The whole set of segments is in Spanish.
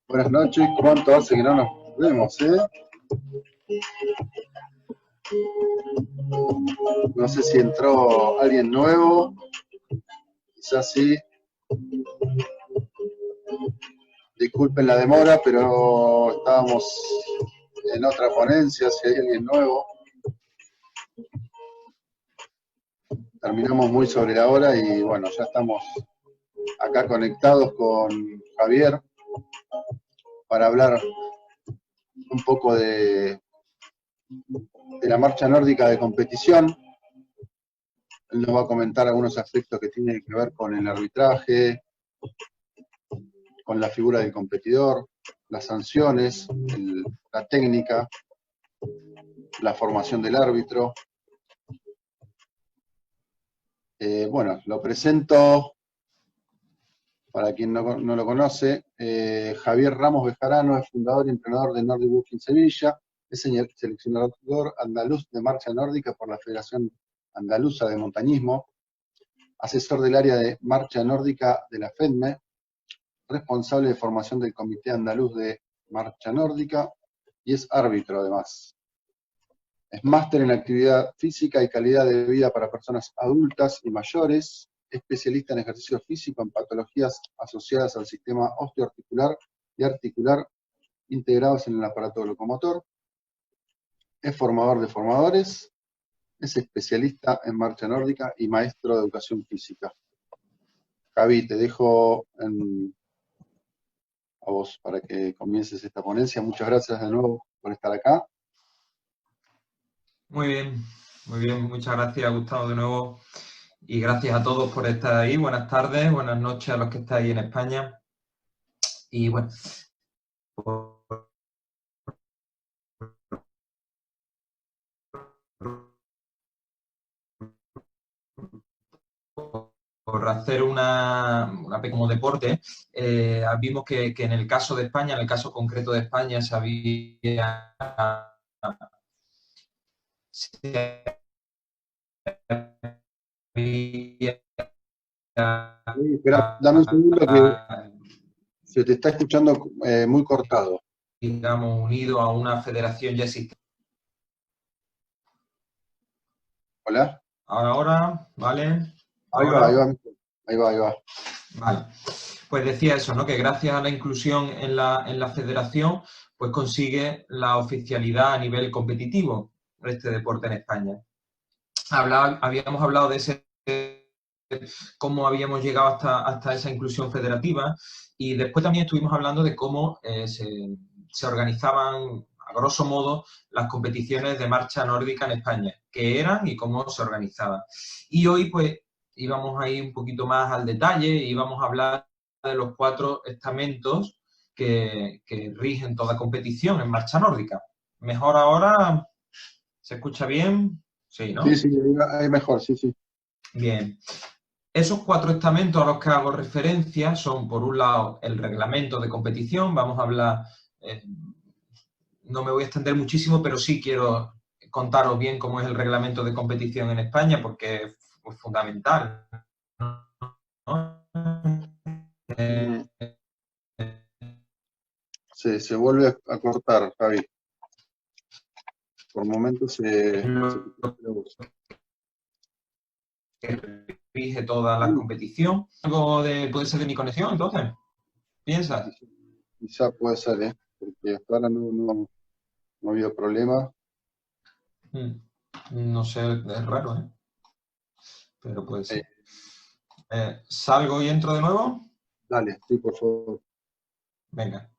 Buenas noches, ¿cuánto hace que no nos vemos, No sé si entró alguien nuevo, quizás sí. Disculpen la demora, pero estábamos en otra ponencia, si hay alguien nuevo. Terminamos muy sobre la hora y bueno, ya estamos acá conectados con Javier para hablar un poco de la marcha nórdica de competición. Él nos va a comentar algunos aspectos que tienen que ver con el arbitraje, con la figura del competidor, las sanciones, la técnica, la formación del árbitro. Bueno, lo presento para quien no lo conoce. Javier Ramos Bejarano es fundador y entrenador de Nordic Walking Sevilla, es seleccionador andaluz de marcha nórdica por la Federación Andaluza de Montañismo, asesor del área de marcha nórdica de la FEDME, responsable de formación del Comité Andaluz de Marcha Nórdica y es árbitro además. Es máster en actividad física y calidad de vida para personas adultas y mayores, especialista en ejercicio físico en patologías asociadas al sistema osteoarticular y articular integrados en el aparato locomotor, es formador de formadores, es especialista en marcha nórdica y maestro de educación física. Javi, te dejo a vos para que comiences esta ponencia. Muchas gracias de nuevo por estar acá. Muy bien, muchas gracias Gustavo de nuevo y gracias a todos por estar ahí. Buenas tardes, buenas noches a los que estáis en España. Y bueno, por hacer una como deporte, vimos que en el caso de España, en el caso concreto de España, se había Espera, dame un segundo que se te está escuchando muy cortado. digamos, unido a una federación ya existente. ¿Hola? Ahora, ¿vale? Ahí va, ahí Ahora, va, ahí va, ahí va. vale. Pues decía eso, ¿no? Que gracias a la inclusión en la federación, pues consigue la oficialidad a nivel competitivo de este deporte en España. Habíamos hablado de ese cómo habíamos llegado hasta esa inclusión federativa y después también estuvimos hablando de cómo se organizaban, a grosso modo, las competiciones de marcha nórdica en España, qué eran y cómo se organizaban. Y hoy, pues, íbamos a ir un poquito más al detalle, íbamos a hablar de los 4 estamentos que rigen toda competición en marcha nórdica. Mejor ahora, ¿se escucha bien? Sí, Sí, ¿no? sí, ahí mejor, sí, sí. Bien. Esos 4 estamentos a los que hago referencia son, por un lado, el reglamento de competición. Vamos a hablar, no me voy a extender muchísimo, pero sí quiero contaros bien cómo es el reglamento de competición en España, porque es fundamental, ¿no? Mm, se vuelve a cortar, Javi. Por momentos se corta la voz. Que rige toda la competición. Puede ser de mi conexión, entonces, ¿piensas? Quizá puede ser, porque hasta ahora no ha habido problema. No sé, es raro, ¿eh? Pero puede Eh, ser. ¿Salgo y entro de nuevo? Dale, sí, por favor. Venga.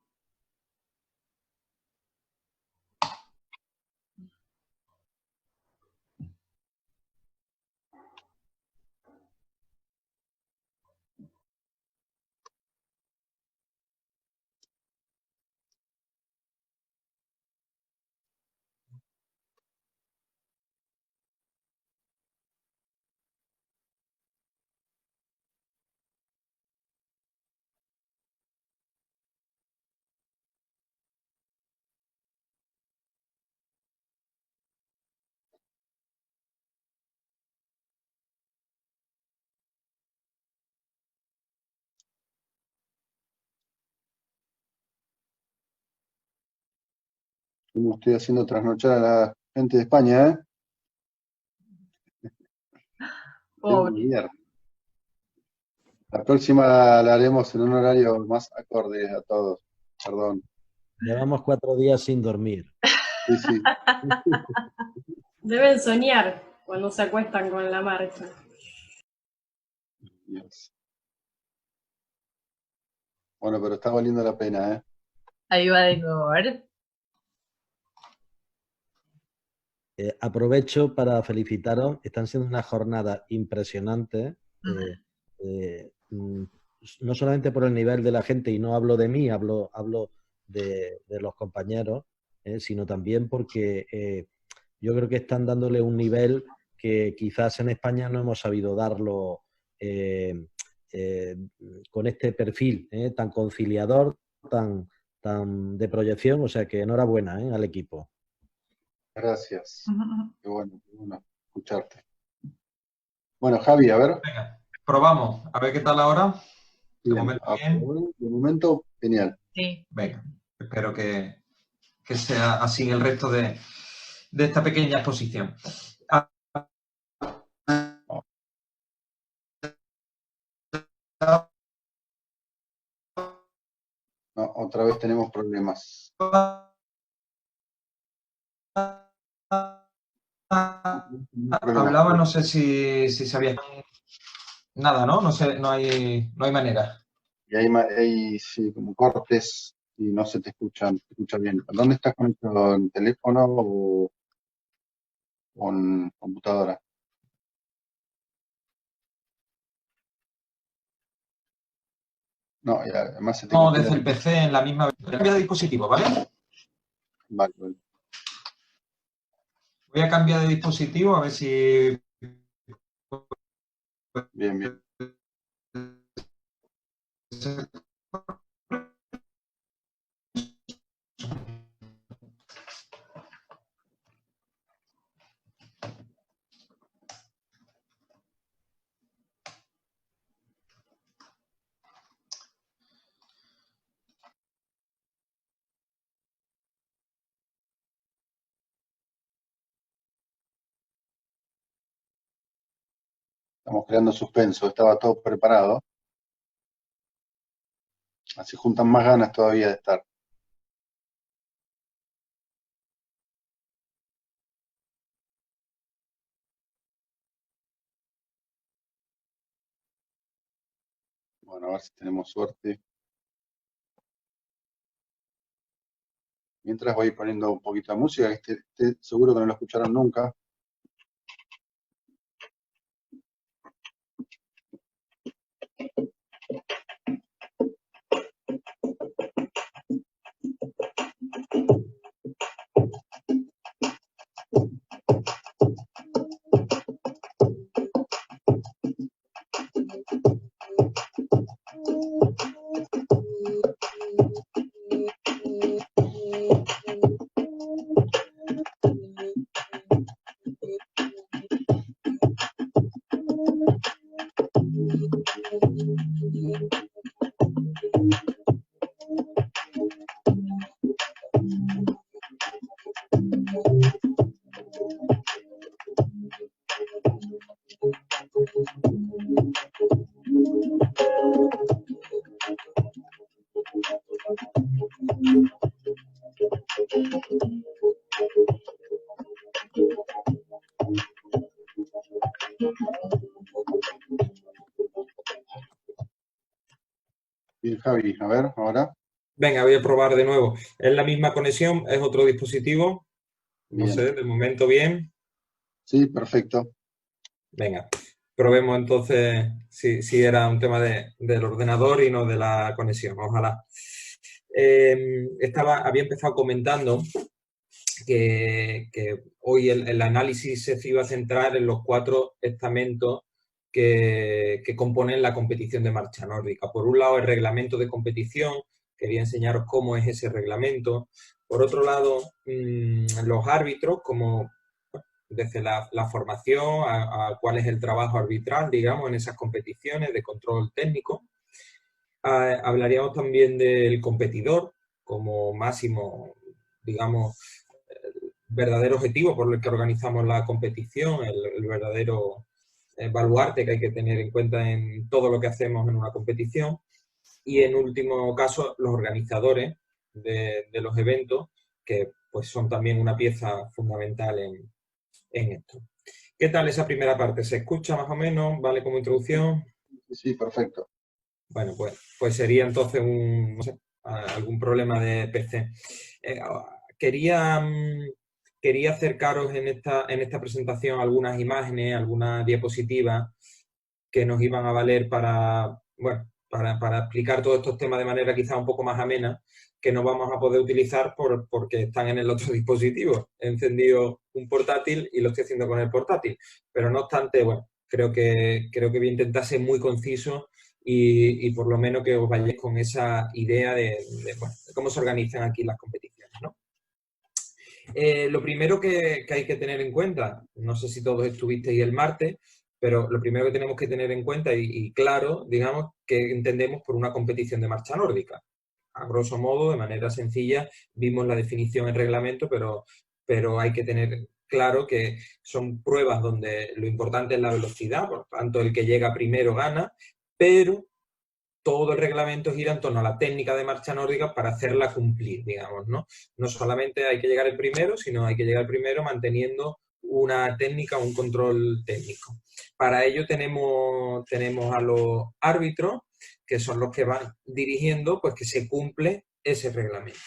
Como estoy haciendo trasnochar a la gente de España, ¿eh? Pobre. Viernes. La próxima la haremos en un horario más acorde a todos. Perdón. Llevamos 4 días sin dormir. Sí, sí. Deben soñar cuando se acuestan con la marcha. Dios. Bueno, pero está valiendo la pena, ¿eh? Ahí va de nuevo, a ver. Aprovecho para felicitaros. Están siendo una jornada impresionante. No solamente por el nivel de la gente, y no hablo de mí, hablo de los compañeros, sino también porque yo creo que están dándole un nivel que quizás en España no hemos sabido darlo con este perfil tan conciliador, tan de proyección. O sea que enhorabuena al equipo. Gracias. Qué bueno escucharte. Bueno, Javi, a ver. Venga, probamos. A ver qué tal ahora. De Bien, momento bien. de momento, genial. Sí. Venga, espero que sea así en el resto de esta pequeña exposición. No, otra vez tenemos problemas. Hablaba, no sé si sabía nada, ¿no? No sé, no hay manera. Y hay sí, como cortes y no se te escucha bien. ¿Dónde estás conectado? ¿En teléfono o en computadora? No, y además se te No, congela. desde el PC en la misma... Cambia de dispositivo, ¿vale? Vale, vale. Voy a cambiar de dispositivo a ver si... Bien, bien. Estamos creando suspenso. Estaba todo preparado. Así juntan más ganas todavía de estar. Bueno, a ver si tenemos suerte. Mientras voy poniendo un poquito de música, que seguro que no lo escucharon nunca. Bien, Javi, a ver, ahora. Venga, voy a probar de nuevo. Es la misma conexión, es otro dispositivo. No Bien. sé, de momento bien. Sí, perfecto. Venga, probemos entonces si era un tema del ordenador y no de la conexión. Ojalá. Había empezado comentando que hoy el análisis se iba a centrar en los 4 estamentos que componen la competición de marcha nórdica. Por un lado, el reglamento de competición. Quería enseñaros cómo es ese reglamento. Por otro lado, los árbitros, como desde la formación a cuál es el trabajo arbitral, digamos, en esas competiciones de control técnico. Hablaríamos también del competidor como máximo, digamos, verdadero objetivo por el que organizamos la competición, el verdadero baluarte que hay que tener en cuenta en todo lo que hacemos en una competición. Y en último caso, los organizadores de los eventos, que pues son también una pieza fundamental en esto. ¿Qué tal esa primera parte? ¿Se escucha más o menos? ¿Vale como introducción? Sí, perfecto. Bueno, pues sería entonces no sé, algún problema de PC. Quería acercaros en esta presentación algunas imágenes, algunas diapositivas que nos iban a valer para explicar todos estos temas de manera quizá un poco más amena, que no vamos a poder utilizar porque están en el otro dispositivo. He encendido un portátil y lo estoy haciendo con el portátil. Pero no obstante, bueno, creo que voy a intentar ser muy conciso y por lo menos que os vayáis con esa idea de cómo se organizan aquí las competiciones, ¿no? Lo primero que hay que tener en cuenta, no sé si todos estuvisteis el martes, pero lo primero que tenemos que tener en cuenta y claro, digamos, que entendemos por una competición de marcha nórdica. A grosso modo, de manera sencilla, vimos la definición en reglamento, pero hay que tener claro que son pruebas donde lo importante es la velocidad, por lo tanto, el que llega primero gana, pero todo el reglamento gira en torno a la técnica de marcha nórdica para hacerla cumplir, digamos, ¿no? No solamente hay que llegar el primero, sino hay que llegar primero manteniendo una técnica, un control técnico. Para ello tenemos a los árbitros, que son los que van dirigiendo, pues que se cumple ese reglamento.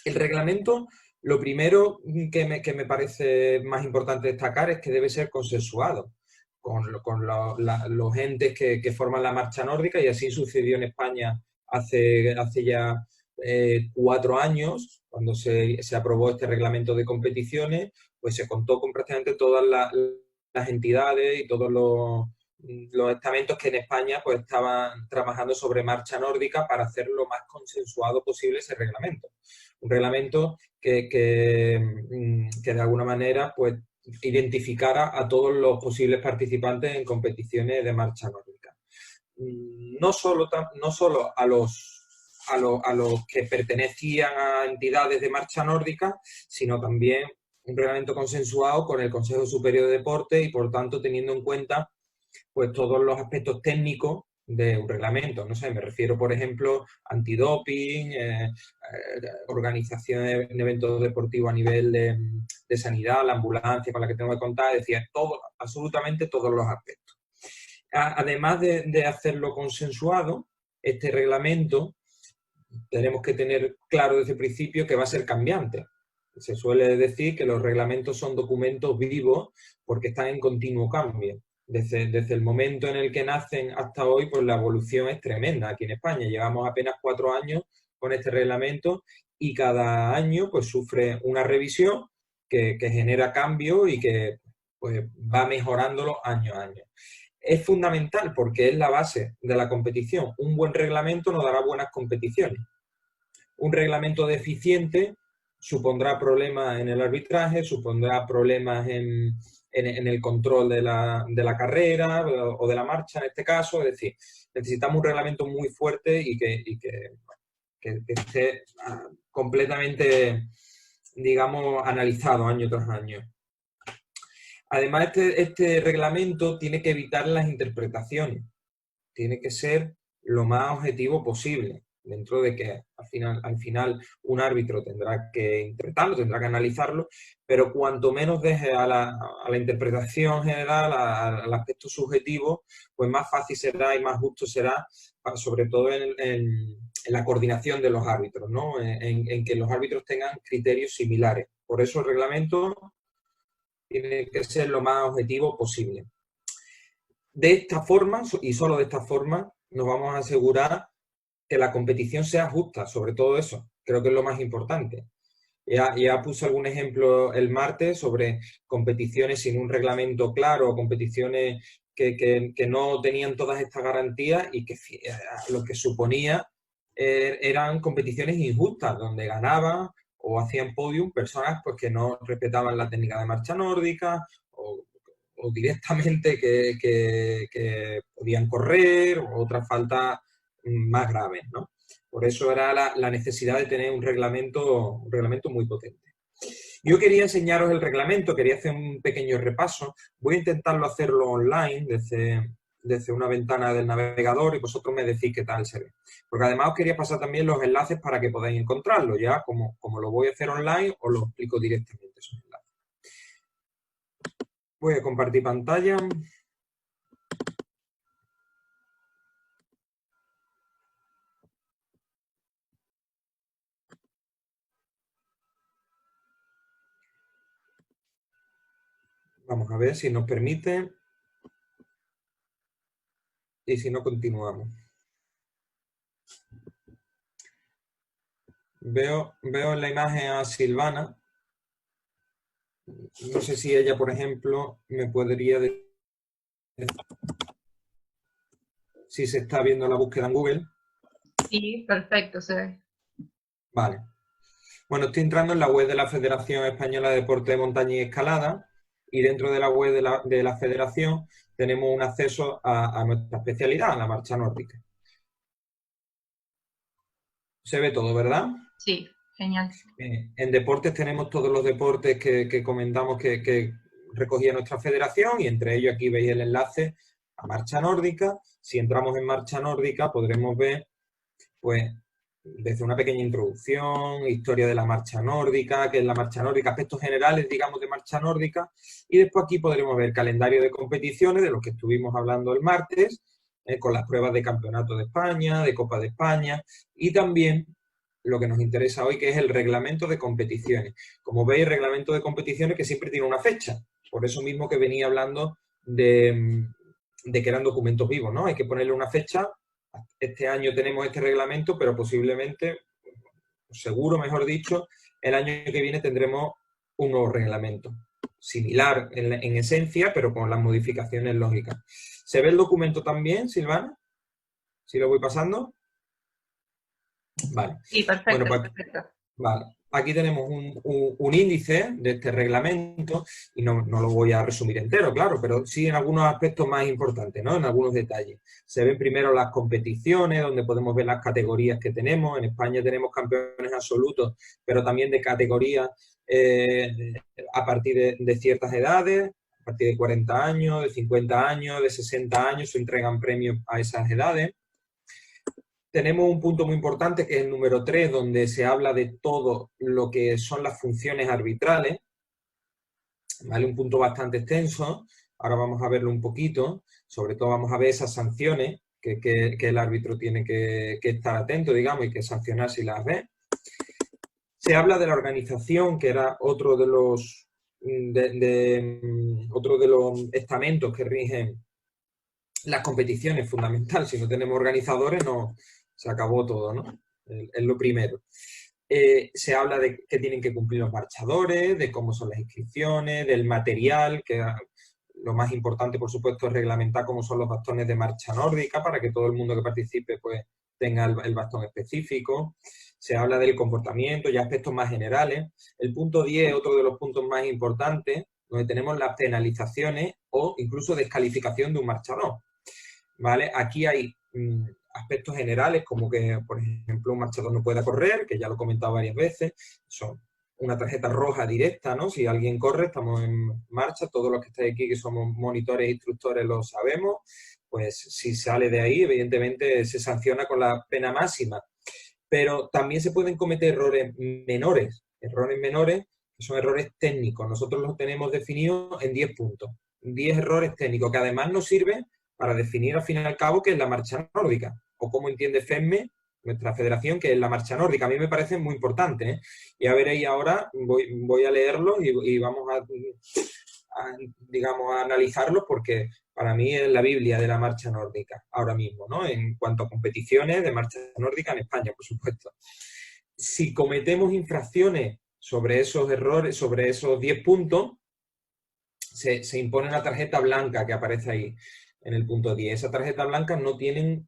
El reglamento, lo primero que me parece más importante destacar es que debe ser consensuado con los entes que forman la marcha nórdica, y así sucedió en España hace ya 4 años, cuando se aprobó este reglamento de competiciones, pues se contó con prácticamente todas las entidades y todos los estamentos que en España pues estaban trabajando sobre marcha nórdica para hacer lo más consensuado posible ese reglamento. Un reglamento que de alguna manera pues identificara a todos los posibles participantes en competiciones de marcha nórdica. No solo a los que pertenecían a entidades de marcha nórdica, sino también un reglamento consensuado con el Consejo Superior de Deportes y, por tanto, teniendo en cuenta pues todos los aspectos técnicos de un reglamento. No sé, me refiero, por ejemplo, antidoping, organización de eventos deportivos a nivel de sanidad, la ambulancia con la que tengo que contar, es decir, absolutamente todos los aspectos. Además de hacerlo consensuado, este reglamento tenemos que tener claro desde el principio que va a ser cambiante. Se suele decir que los reglamentos son documentos vivos porque están en continuo cambio. Desde el momento en el que nacen hasta hoy, pues la evolución es tremenda. Aquí en España llevamos apenas 4 años con este reglamento y cada año pues sufre una revisión que genera cambio y que pues va mejorándolo año a año. Es fundamental porque es la base de la competición. Un buen reglamento nos dará buenas competiciones. Un reglamento deficiente supondrá problemas en el arbitraje, supondrá problemas en el control de la carrera o de la marcha en este caso. Es decir, necesitamos un reglamento muy fuerte y que esté completamente, digamos, analizado año tras año. Además, este reglamento tiene que evitar las interpretaciones. Tiene que ser lo más objetivo posible, dentro de que al final un árbitro tendrá que interpretarlo, tendrá que analizarlo, pero cuanto menos deje a la interpretación general, al aspecto subjetivo, pues más fácil será y más justo será, sobre todo en la coordinación de los árbitros, ¿no? En que los árbitros tengan criterios similares. Por eso el reglamento tiene que ser lo más objetivo posible. De esta forma, y solo de esta forma, nos vamos a asegurar que la competición sea justa, sobre todo eso. Creo que es lo más importante. Ya puse algún ejemplo el martes sobre competiciones sin un reglamento claro, competiciones que no tenían todas estas garantías y que lo que suponía eran competiciones injustas, donde ganaban o hacían podium personas pues, que no respetaban la técnica de marcha nórdica o directamente que podían correr o otras faltas más graves, ¿no? Por eso era la necesidad de tener un reglamento muy potente. Yo quería enseñaros el reglamento, quería hacer un pequeño repaso. Voy a intentarlo hacerlo online desde una ventana del navegador y vosotros me decís qué tal se ve. Porque además os quería pasar también los enlaces para que podáis encontrarlo. Ya como lo voy a hacer online, os lo explico directamente esos enlaces. Voy a compartir pantalla. Vamos a ver si nos permite. Y si no, continuamos. Veo en la imagen a Silvana. No sé si ella, por ejemplo, me podría decir si se está viendo la búsqueda en Google. Sí, perfecto, se ve. Vale. Bueno, estoy entrando en la web de la Federación Española de Deporte de Montaña y Escalada y dentro de la web de la Federación tenemos un acceso a nuestra especialidad, a la marcha nórdica. Se ve todo, ¿verdad? Sí, genial. En deportes tenemos todos los deportes que comentamos que recogía nuestra federación y entre ellos aquí veis el enlace a marcha nórdica. Si entramos en marcha nórdica podremos ver pues desde una pequeña introducción, historia de la marcha nórdica, qué es la marcha nórdica, aspectos generales, digamos, de marcha nórdica, y después aquí podremos ver calendario de competiciones, de los que estuvimos hablando el martes, con las pruebas de Campeonato de España, de Copa de España, y también lo que nos interesa hoy, que es el reglamento de competiciones. Como veis, reglamento de competiciones que siempre tiene una fecha, por eso mismo que venía hablando de que eran documentos vivos, ¿no? Hay que ponerle una fecha. Este año tenemos este reglamento, pero posiblemente, seguro mejor dicho, el año que viene tendremos un nuevo reglamento. Similar en esencia, pero con las modificaciones lógicas. ¿Se ve el documento también, Silvana? ¿Sí lo voy pasando? Vale. Sí, perfecto, Bueno, pues, perfecto. vale. Aquí tenemos un índice de este reglamento y no lo voy a resumir entero, claro, pero sí en algunos aspectos más importantes, ¿no? En algunos detalles. Se ven primero las competiciones, donde podemos ver las categorías que tenemos. En España tenemos campeones absolutos, pero también de categorías a partir de ciertas edades, a partir de 40 años, de 50 años, de 60 años, se entregan premios a esas edades. Tenemos un punto muy importante que es el número 3, donde se habla de todo lo que son las funciones arbitrales. ¿Vale? Un punto bastante extenso. Ahora vamos a verlo un poquito. Sobre todo vamos a ver esas sanciones que el árbitro tiene que estar atento, digamos, y que sancionar si las ve. Se habla de la organización, que era otro de los estamentos que rigen las competiciones, fundamental. Si no tenemos organizadores, no se acabó todo, ¿no? Es lo primero. Se habla de que tienen que cumplir los marchadores, de cómo son las inscripciones, del material, que lo más importante, por supuesto, es reglamentar cómo son los bastones de marcha nórdica para que todo el mundo que participe pues tenga el bastón específico. Se habla del comportamiento y aspectos más generales. El punto 10, otro de los puntos más importantes, donde tenemos las penalizaciones o incluso descalificación de un marchador. ¿Vale? Aquí hay aspectos generales como que, por ejemplo, un marchador no pueda correr, que ya lo he comentado varias veces, son una tarjeta roja directa, ¿no? Si alguien corre, estamos en marcha, todos los que estáis aquí que somos monitores e instructores lo sabemos, pues si sale de ahí, evidentemente se sanciona con la pena máxima. Pero también se pueden cometer errores menores que son errores técnicos. Nosotros los tenemos definidos en 10 puntos, 10 errores técnicos, que además nos sirven para definir al fin y al cabo qué es la marcha nórdica, o cómo entiende FEDME, nuestra federación, que es la marcha nórdica. A mí me parece muy importante, ¿eh? Y a veréis ahora, voy a leerlos y vamos digamos, a analizarlos, porque para mí es la Biblia de la marcha nórdica, ahora mismo, ¿no? En cuanto a competiciones de marcha nórdica en España, por supuesto. Si cometemos infracciones sobre esos errores, sobre esos 10 puntos, se impone una tarjeta blanca que aparece ahí en el punto 10. Esa tarjeta blanca no tienen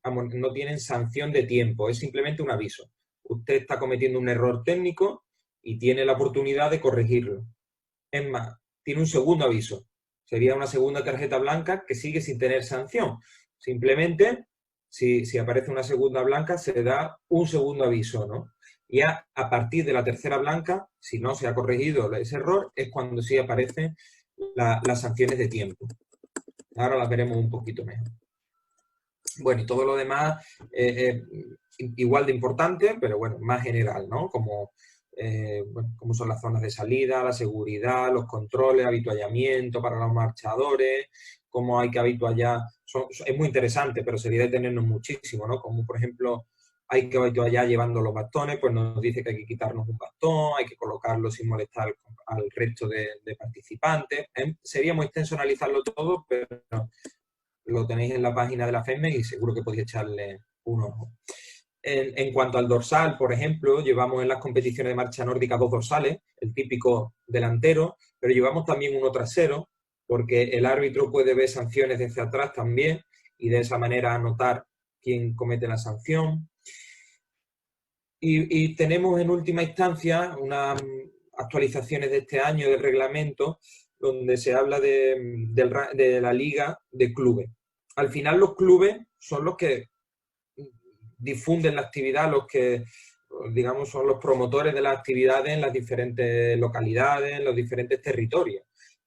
sanción de tiempo, es simplemente un aviso. Usted está cometiendo un error técnico y tiene la oportunidad de corregirlo. Es más, tiene un segundo aviso. Sería una segunda tarjeta blanca que sigue sin tener sanción. Simplemente, si aparece una segunda blanca, se da un segundo aviso, ¿no? Y a partir de la tercera blanca, si no se ha corregido ese error, es cuando sí aparecen las sanciones de tiempo. Ahora las veremos un poquito mejor. Bueno, y todo lo demás igual de importante, pero bueno, más general, ¿no? Como son las zonas de salida, la seguridad, los controles, habituallamiento para los marchadores, cómo hay que habituallar. Es muy interesante, pero sería detenernos muchísimo, ¿no? Como, por ejemplo, hay que habituallar llevando los bastones, pues nos dice que hay que quitarnos un bastón, hay que colocarlo sin molestar al resto de participantes. Sería muy extenso analizarlo todo, pero lo tenéis en la página de la FEME y seguro que podéis echarle un ojo. En cuanto al dorsal, por ejemplo, llevamos en las competiciones de marcha nórdica 2 dorsales, el típico delantero, pero llevamos también uno trasero, porque el árbitro puede ver sanciones desde atrás también y de esa manera anotar quién comete la sanción. Y tenemos en última instancia unas actualizaciones de este año del reglamento donde se habla de la liga de clubes. Al final los clubes son los que difunden la actividad, los que, digamos, son los promotores de las actividades en las diferentes localidades, en los diferentes territorios.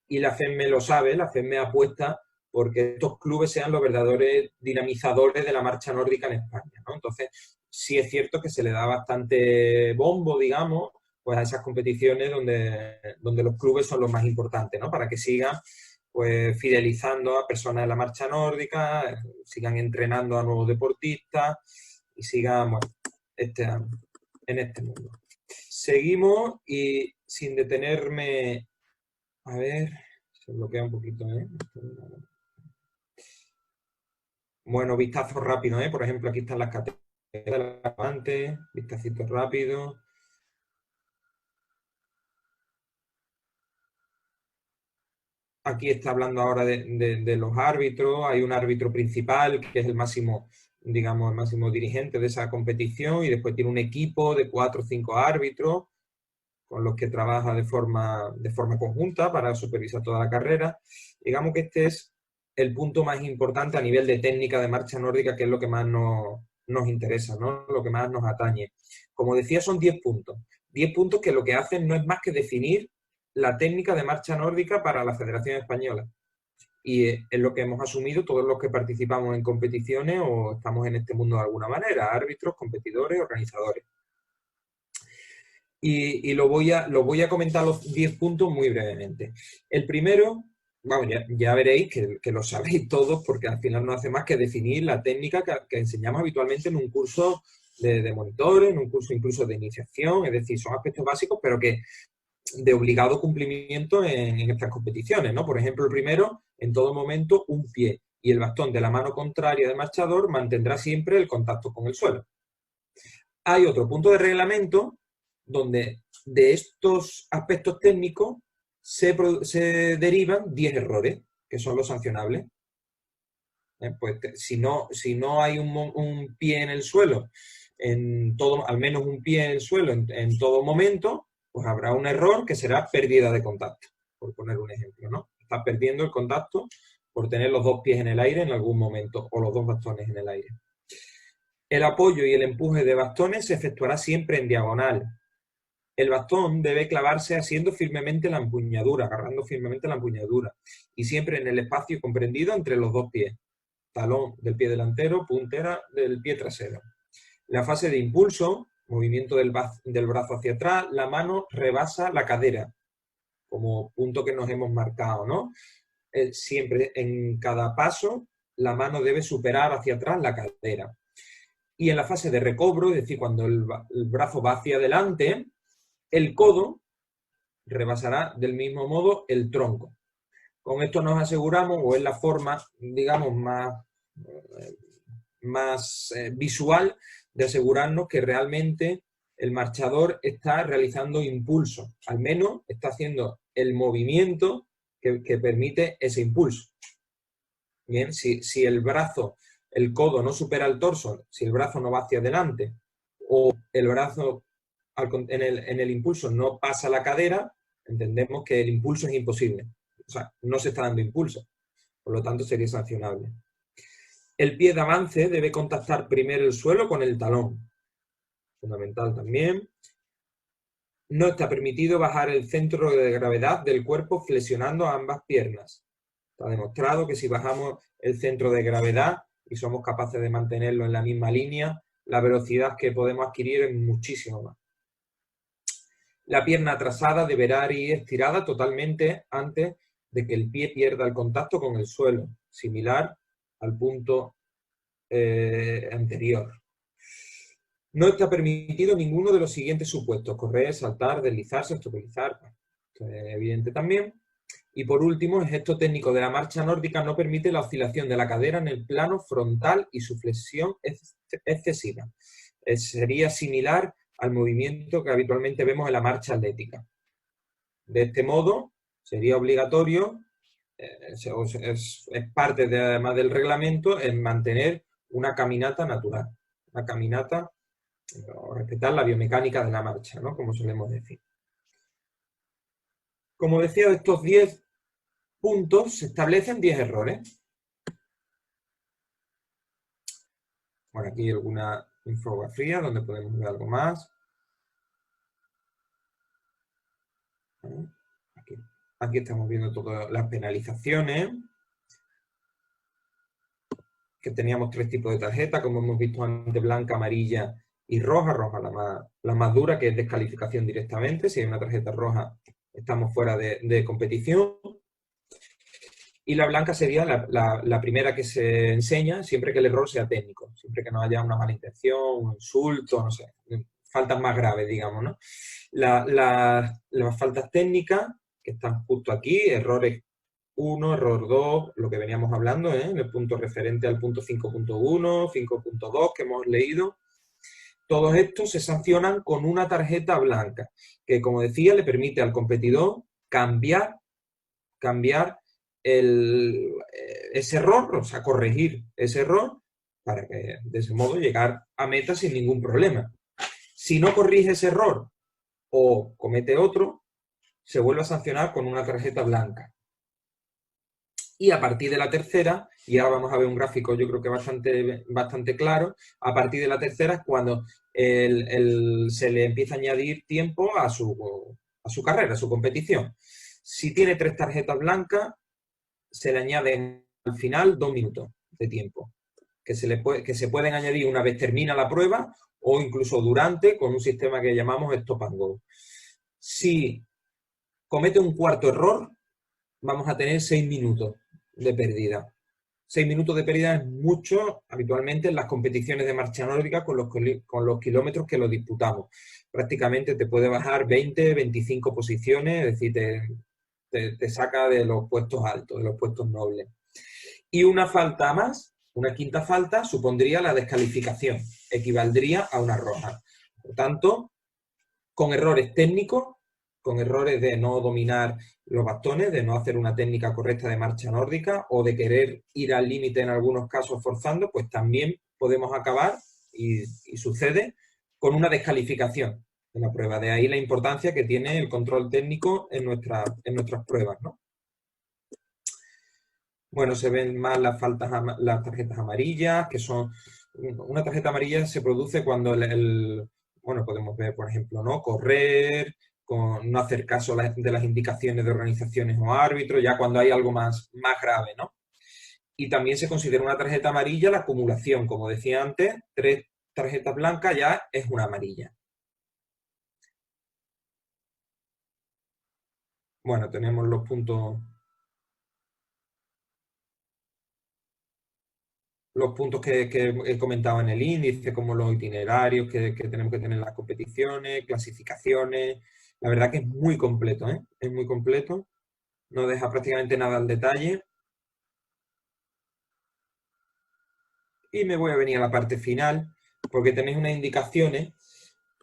Y la FEME lo sabe, la FEME apuesta porque estos clubes sean los verdaderos dinamizadores de la marcha nórdica en España, ¿no? Entonces, sí es cierto que se le da bastante bombo, digamos, pues a esas competiciones donde los clubes son los más importantes, ¿no? Para que sigan pues fidelizando a personas de la marcha nórdica, sigan entrenando a nuevos deportistas y sigan, bueno, en este mundo. Seguimos y sin detenerme, a ver, se bloquea un poquito, ¿eh? Bueno, vistazo rápido, ¿eh? Por ejemplo, aquí están las categorías antes, vistacito rápido. Aquí está hablando ahora de los árbitros. Hay un árbitro principal que es el máximo, digamos, el máximo dirigente de esa competición y después tiene un equipo de 4 o 5 árbitros con los que trabaja de forma conjunta para supervisar toda la carrera. Digamos que este es el punto más importante a nivel de técnica de marcha nórdica, que es lo que más nos interesa, ¿no? Lo que más nos atañe. Como decía, son 10 puntos. 10 puntos que lo que hacen no es más que definir la técnica de marcha nórdica para la Federación Española. Y es lo que hemos asumido todos los que participamos en competiciones o estamos en este mundo de alguna manera, árbitros, competidores, organizadores. Y lo voy a comentar los 10 puntos muy brevemente. El primero, bueno, ya veréis que lo sabéis todos porque al final no hace más que definir la técnica que enseñamos habitualmente en un curso de monitores, en un curso incluso de iniciación, es decir, son aspectos básicos pero que de obligado cumplimiento en estas competiciones, ¿no? Por ejemplo, el primero, en todo momento, un pie y el bastón de la mano contraria del marchador mantendrá siempre el contacto con el suelo. Hay otro punto de reglamento donde de estos aspectos técnicos se derivan 10 errores, que son los sancionables. Pues si no hay un pie en el suelo, al menos un pie en el suelo en todo momento, pues habrá un error que será pérdida de contacto, por poner un ejemplo, ¿no? Estás perdiendo el contacto por tener los 2 pies en el aire en algún momento, o los 2 bastones en el aire. El apoyo y el empuje de bastones se efectuará siempre en diagonal. El bastón debe clavarse asiendo firmemente la empuñadura, agarrando firmemente la empuñadura, y siempre en el espacio comprendido entre los 2 pies. Talón del pie delantero, puntera del pie trasero. La fase de impulso, movimiento del brazo hacia atrás, la mano rebasa la cadera, como punto que nos hemos marcado, ¿no? Siempre en cada paso la mano debe superar hacia atrás la cadera. Y en la fase de recobro, es decir, cuando el brazo va hacia adelante, el codo rebasará del mismo modo el tronco. Con esto nos aseguramos, o es la forma, digamos, más visual de asegurarnos que realmente el marchador está realizando impulso. Al menos está haciendo el movimiento que permite ese impulso. Bien, si el brazo, el codo no supera el torso, si el brazo no va hacia adelante o el brazo en el impulso no pasa la cadera, entendemos que el impulso es imposible. O sea, no se está dando impulso. Por lo tanto, sería sancionable. El pie de avance debe contactar primero el suelo con el talón. fundamental también. No está permitido bajar el centro de gravedad del cuerpo flexionando ambas piernas. Está demostrado que si bajamos el centro de gravedad y somos capaces de mantenerlo en la misma línea, la velocidad que podemos adquirir es muchísimo más. La pierna atrasada deberá ir estirada totalmente antes de que el pie pierda el contacto con el suelo, similar al punto anterior. No está permitido ninguno de los siguientes supuestos: correr, saltar, deslizarse, obstaculizar. Esto es evidente también. Y por último, el gesto técnico de la marcha nórdica no permite la oscilación de la cadera en el plano frontal y su flexión excesiva. Sería similar al movimiento que habitualmente vemos en la marcha atlética. De este modo, sería obligatorio, es parte además del reglamento, en mantener una caminata natural, una caminata, o respetar la biomecánica de la marcha, ¿no? Como solemos decir. Como decía, de estos 10 puntos se establecen 10 errores. Bueno, aquí hay alguna infografía donde podemos ver algo más. Aquí estamos viendo todas las penalizaciones. Que teníamos 3 tipos de tarjeta, como hemos visto antes: blanca, amarilla y roja. Roja la más dura, que es descalificación directamente. Si hay una tarjeta roja, estamos fuera de competición. Y la blanca sería la primera que se enseña siempre que el error sea técnico, siempre que no haya una mala intención, un insulto, no sé, faltas más graves, digamos, ¿no? Las faltas técnicas, que están justo aquí, errores 1, error 2, lo que veníamos hablando, en el punto referente al punto 5.1, 5.2 que hemos leído. Todos estos se sancionan con una tarjeta blanca, que, como decía, le permite al competidor cambiar ese error, o sea, corregir ese error para que de ese modo llegar a meta sin ningún problema. Si no corrige ese error o comete otro, se vuelve a sancionar con una tarjeta blanca. Y a partir de la tercera, y ahora vamos a ver un gráfico yo creo que bastante claro, a partir de la tercera es cuando se le empieza a añadir tiempo a su carrera, a su competición. Si tiene 3 tarjetas blancas, se le añaden al final 2 minutos de tiempo, que se pueden añadir una vez termina la prueba o incluso durante, con un sistema que llamamos Stop and Go. Si comete un cuarto error, vamos a tener 6 minutos de pérdida. 6 minutos de pérdida es mucho habitualmente en las competiciones de marcha nórdica con los kilómetros que lo disputamos. Prácticamente te puede bajar 20, 25 posiciones, es decir, te saca de los puestos altos, de los puestos nobles. Y una falta más, una quinta falta, supondría la descalificación, equivaldría a una roja. Por tanto, con errores técnicos, con errores de no dominar los bastones, de no hacer una técnica correcta de marcha nórdica o de querer ir al límite en algunos casos forzando, pues también podemos acabar, y sucede, con una descalificación de la prueba. De ahí la importancia que tiene el control técnico en nuestras pruebas, ¿no? Bueno, se ven más las tarjetas amarillas, que son... Una tarjeta amarilla se produce cuando bueno, podemos ver, por ejemplo, ¿no? Correr, no hacer caso de las indicaciones de organizaciones o árbitros, ya cuando hay algo más grave, ¿no? Y también se considera una tarjeta amarilla la acumulación. Como decía antes, 3 tarjetas blancas ya es una amarilla. Bueno, tenemos los puntos que he comentado en el índice, como los itinerarios que tenemos que tener en las competiciones, clasificaciones. La verdad que es muy completo, ¿eh? Es muy completo. No deja prácticamente nada al detalle. Y me voy a venir a la parte final, porque tenéis unas indicaciones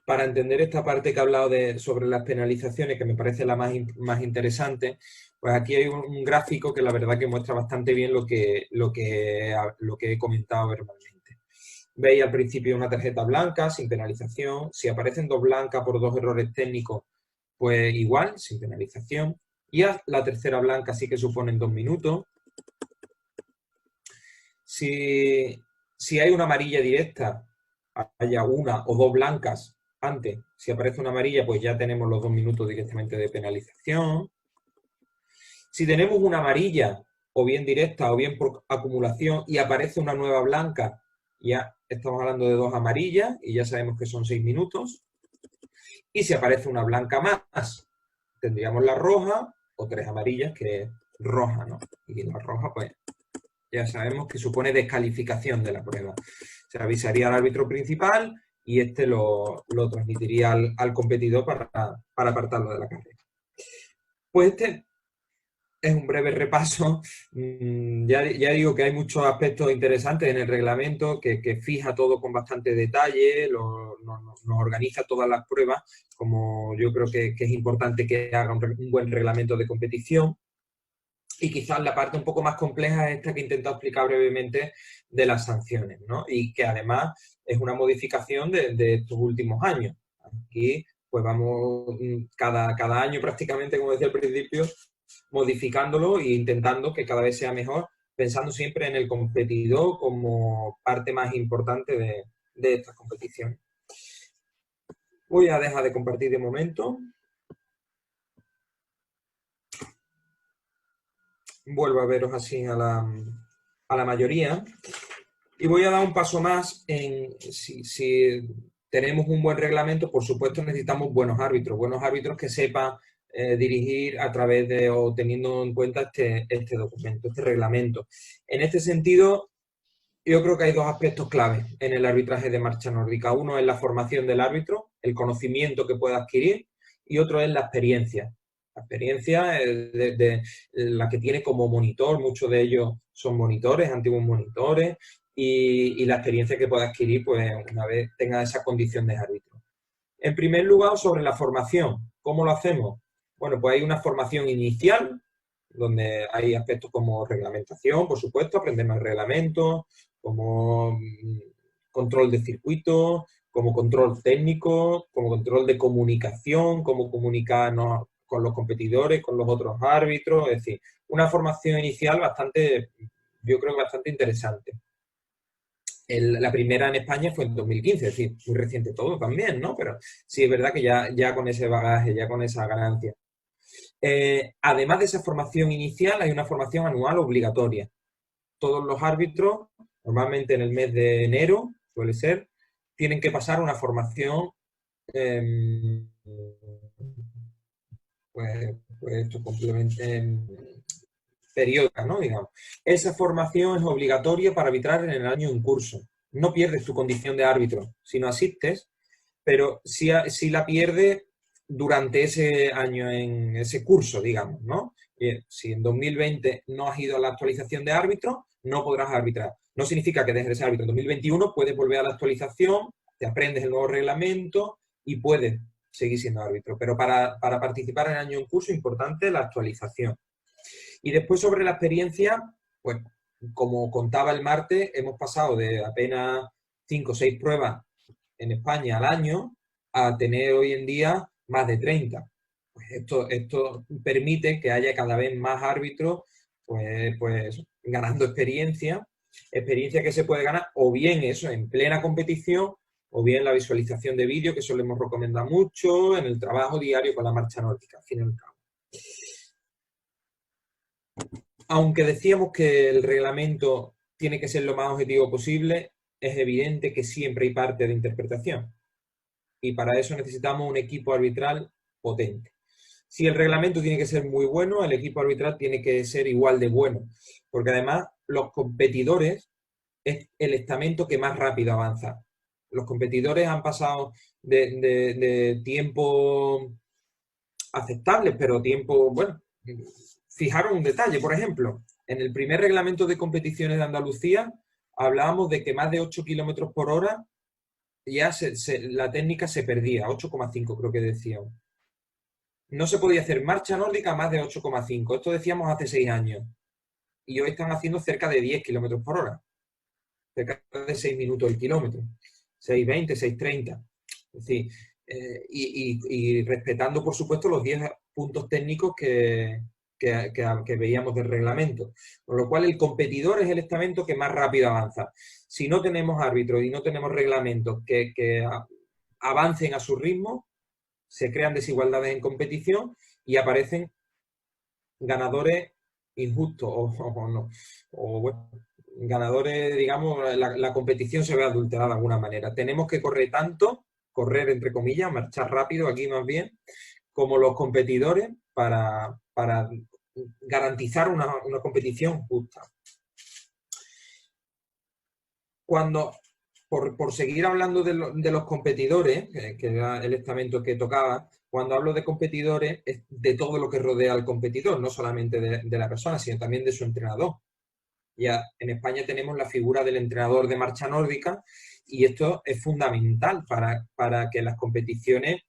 para entender esta parte que he hablado sobre las penalizaciones, que me parece la más interesante. Pues aquí hay un gráfico que la verdad que muestra bastante bien lo que he comentado verbalmente. Veis al principio una tarjeta blanca sin penalización. Si aparecen 2 blancas por 2 errores técnicos, pues igual, sin penalización. Y a la tercera blanca sí que suponen 2 minutos. Si hay una amarilla directa, haya una o dos blancas antes. Si aparece una amarilla, pues ya tenemos los 2 minutos directamente de penalización. Si tenemos una amarilla, o bien directa o bien por acumulación, y aparece una nueva blanca, ya estamos hablando de 2 amarillas y ya sabemos que son 6 minutos. Y si aparece una blanca más, tendríamos la roja o 3 amarillas, que es roja, ¿no? Y la roja, pues ya sabemos que supone descalificación de la prueba. Se avisaría al árbitro principal y este lo transmitiría al competidor para apartarlo de la carrera. Pues este es un breve repaso. Ya digo que hay muchos aspectos interesantes en el reglamento, que fija todo con bastante detalle, nos organiza todas las pruebas, como yo creo que es importante que haga un buen reglamento de competición. Y quizás la parte un poco más compleja es esta que he intentado explicar brevemente de las sanciones, ¿no? Y que además es una modificación de estos últimos años. Aquí pues vamos cada año prácticamente, como decía al principio, modificándolo e intentando que cada vez sea mejor, pensando siempre en el competidor como parte más importante de estas competiciones. Voy a dejar de compartir de momento. Vuelvo a veros así a la mayoría. Y voy a dar un paso más en si tenemos un buen reglamento, por supuesto necesitamos buenos árbitros que sepan dirigir a través de o teniendo en cuenta este documento, este reglamento. En este sentido, yo creo que hay 2 aspectos claves en el arbitraje de marcha nórdica. Uno es la formación del árbitro, el conocimiento que pueda adquirir, y otro es la experiencia. La experiencia de la que tiene como monitor, muchos de ellos son monitores, antiguos monitores, y la experiencia que pueda adquirir pues, una vez tenga esa condición de árbitro. En primer lugar, sobre la formación. ¿Cómo lo hacemos? Bueno, pues hay una formación inicial, donde hay aspectos como reglamentación, por supuesto, aprendernos el reglamento, como control de circuito, como control técnico, como control de comunicación, cómo comunicarnos con los competidores, con los otros árbitros, es decir, una formación inicial bastante, yo creo que bastante interesante. La primera en España fue en 2015, es decir, muy reciente todo también, ¿no? Pero sí es verdad que ya con ese bagaje, ya con esa ganancia. Además de esa formación inicial, hay una formación anual obligatoria. Todos los árbitros, normalmente en el mes de enero, suele ser, tienen que pasar una formación pues esto complemente periódica, ¿no? Digamos. Esa formación es obligatoria para arbitrar en el año en curso. No pierdes tu condición de árbitro si no asistes, pero sí la pierdes durante ese año, en ese curso, digamos, ¿no? Si en 2020 no has ido a la actualización de árbitro, no podrás arbitrar. No significa que dejes de ser árbitro. En 2021 puedes volver a la actualización, te aprendes el nuevo reglamento y puedes seguir siendo árbitro. Pero para participar en el año en curso, importante la actualización. Y después sobre la experiencia, pues como contaba el martes, hemos pasado de apenas 5 o 6 pruebas en España al año a tener hoy en día más de 30. Pues esto permite que haya cada vez más árbitros pues ganando experiencia que se puede ganar o bien eso en plena competición o bien la visualización de vídeo, que solemos recomendar mucho en el trabajo diario con la marcha nórdica, al fin y al cabo. Aunque decíamos que el reglamento tiene que ser lo más objetivo posible, es evidente que siempre hay parte de interpretación. Y para eso necesitamos un equipo arbitral potente. Si el reglamento tiene que ser muy bueno, el equipo arbitral tiene que ser igual de bueno. Porque además los competidores es el estamento que más rápido avanza. Los competidores han pasado de tiempo aceptables, pero tiempo, bueno, fijaros un detalle, por ejemplo, en el primer reglamento de competiciones de Andalucía hablábamos de que más de 8 kilómetros por hora ya la técnica se perdía, 8,5 creo que decíamos. No se podía hacer marcha nórdica a más de 8,5. Esto decíamos hace 6 años. Y hoy están haciendo cerca de 10 kilómetros por hora. Cerca de 6 minutos el kilómetro. 6,20, 6,30. Es decir, y respetando, por supuesto, los 10 puntos técnicos que que veíamos del reglamento. Con lo cual, el competidor es el estamento que más rápido avanza. Si no tenemos árbitros y no tenemos reglamentos que avancen a su ritmo, se crean desigualdades en competición y aparecen ganadores injustos bueno, ganadores, digamos, la competición se ve adulterada de alguna manera. Tenemos que correr entre comillas, marchar rápido aquí más bien, como los competidores para garantizar una competición justa. Por seguir hablando de los competidores, que era el estamento que tocaba, cuando hablo de competidores es de todo lo que rodea al competidor, no solamente de la persona, sino también de su entrenador. Ya en España tenemos la figura del entrenador de marcha nórdica y esto es fundamental para que las competiciones,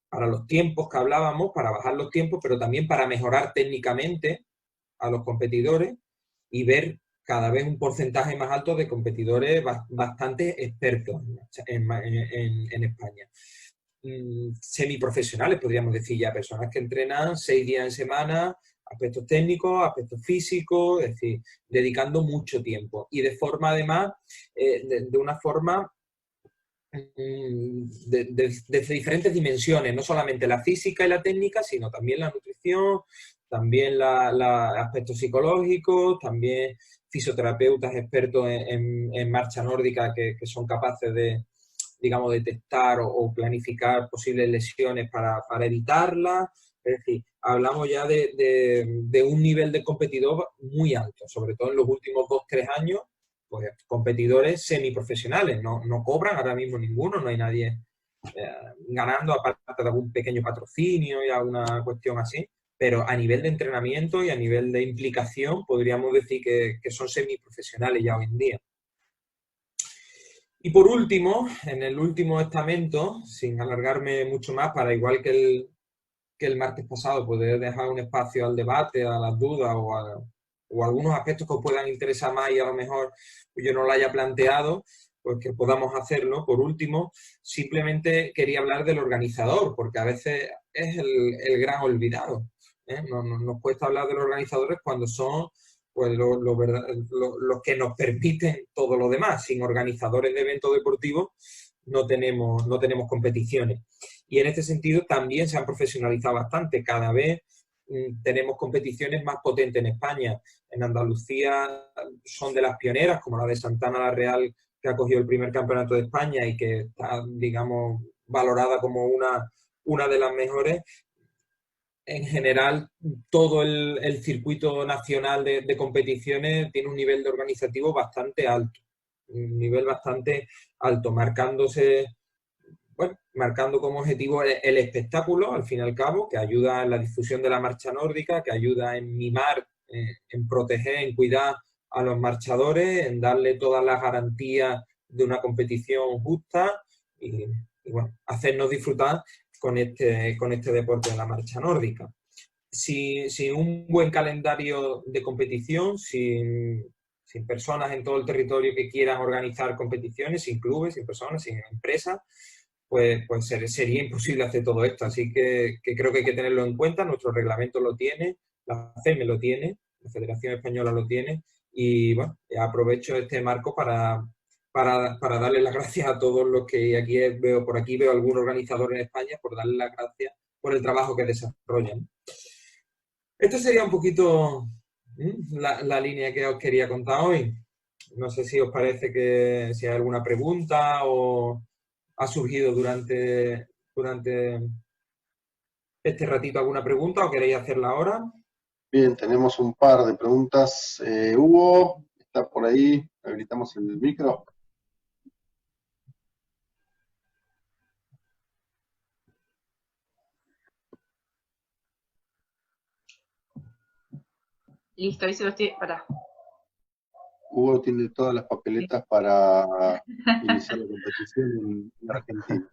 para los tiempos que hablábamos, para bajar los tiempos, pero también para mejorar técnicamente a los competidores y ver cada vez un porcentaje más alto de competidores bastante expertos en España. Semiprofesionales, podríamos decir ya, personas que entrenan 6 días en semana, aspectos técnicos, aspectos físicos, es decir, dedicando mucho tiempo. Y de forma, además, de una forma de diferentes dimensiones, no solamente la física y la técnica, sino también la nutrición, también aspectos psicológicos, también fisioterapeutas expertos en marcha nórdica que son capaces de, digamos, detectar o planificar posibles lesiones para evitarlas. Es decir, hablamos ya de un nivel de competidor muy alto, sobre todo en los últimos 2-3 años, pues competidores semiprofesionales, no cobran ahora mismo ninguno, no hay nadie ganando, aparte de algún pequeño patrocinio y alguna cuestión así, pero a nivel de entrenamiento y a nivel de implicación podríamos decir que son semiprofesionales ya hoy en día. Y por último, en el último estamento, sin alargarme mucho más, para igual que el martes pasado, poder dejar un espacio al debate, a las dudas o algunos aspectos que os puedan interesar más y a lo mejor yo no lo haya planteado, pues que podamos hacerlo. Por último, simplemente quería hablar del organizador, porque a veces es el gran olvidado, ¿eh? Nos cuesta hablar de los organizadores cuando son pues los que nos permiten todo lo demás. Sin organizadores de eventos deportivos no tenemos competiciones. Y en este sentido también se han profesionalizado bastante. Cada vez tenemos competiciones más potentes en España. En Andalucía son de las pioneras, como la de Santana la Real, que acogió el primer campeonato de España y que está, digamos, valorada como una de las mejores. En general, todo el circuito nacional de competiciones tiene un nivel de organizativo bastante alto. Un nivel bastante alto, marcando como objetivo el espectáculo, al fin y al cabo, que ayuda en la difusión de la marcha nórdica, que ayuda en mimar, en proteger, en cuidar a los marchadores, en darle todas las garantías de una competición justa y bueno, hacernos disfrutar con este deporte de la marcha nórdica. Sin un buen calendario de competición, sin personas en todo el territorio que quieran organizar competiciones, sin clubes, sin personas, sin empresas, pues sería imposible hacer todo esto. Así que creo que hay que tenerlo en cuenta. Nuestro reglamento lo tiene, la FEME lo tiene, la Federación Española lo tiene, y bueno, aprovecho este marco para darle las gracias a todos los que aquí veo algún organizador en España, por darle las gracias por el trabajo que desarrollan. Esta sería un poquito la línea que os quería contar hoy. No sé si os parece que si hay alguna pregunta o ha surgido durante este ratito alguna pregunta o queréis hacerla ahora. Bien, tenemos un par de preguntas. Hugo, ¿está por ahí? Habilitamos el micro. Listo, ahí se lo estoy... Pará. Hugo tiene todas las papeletas para iniciar la competición en Argentina.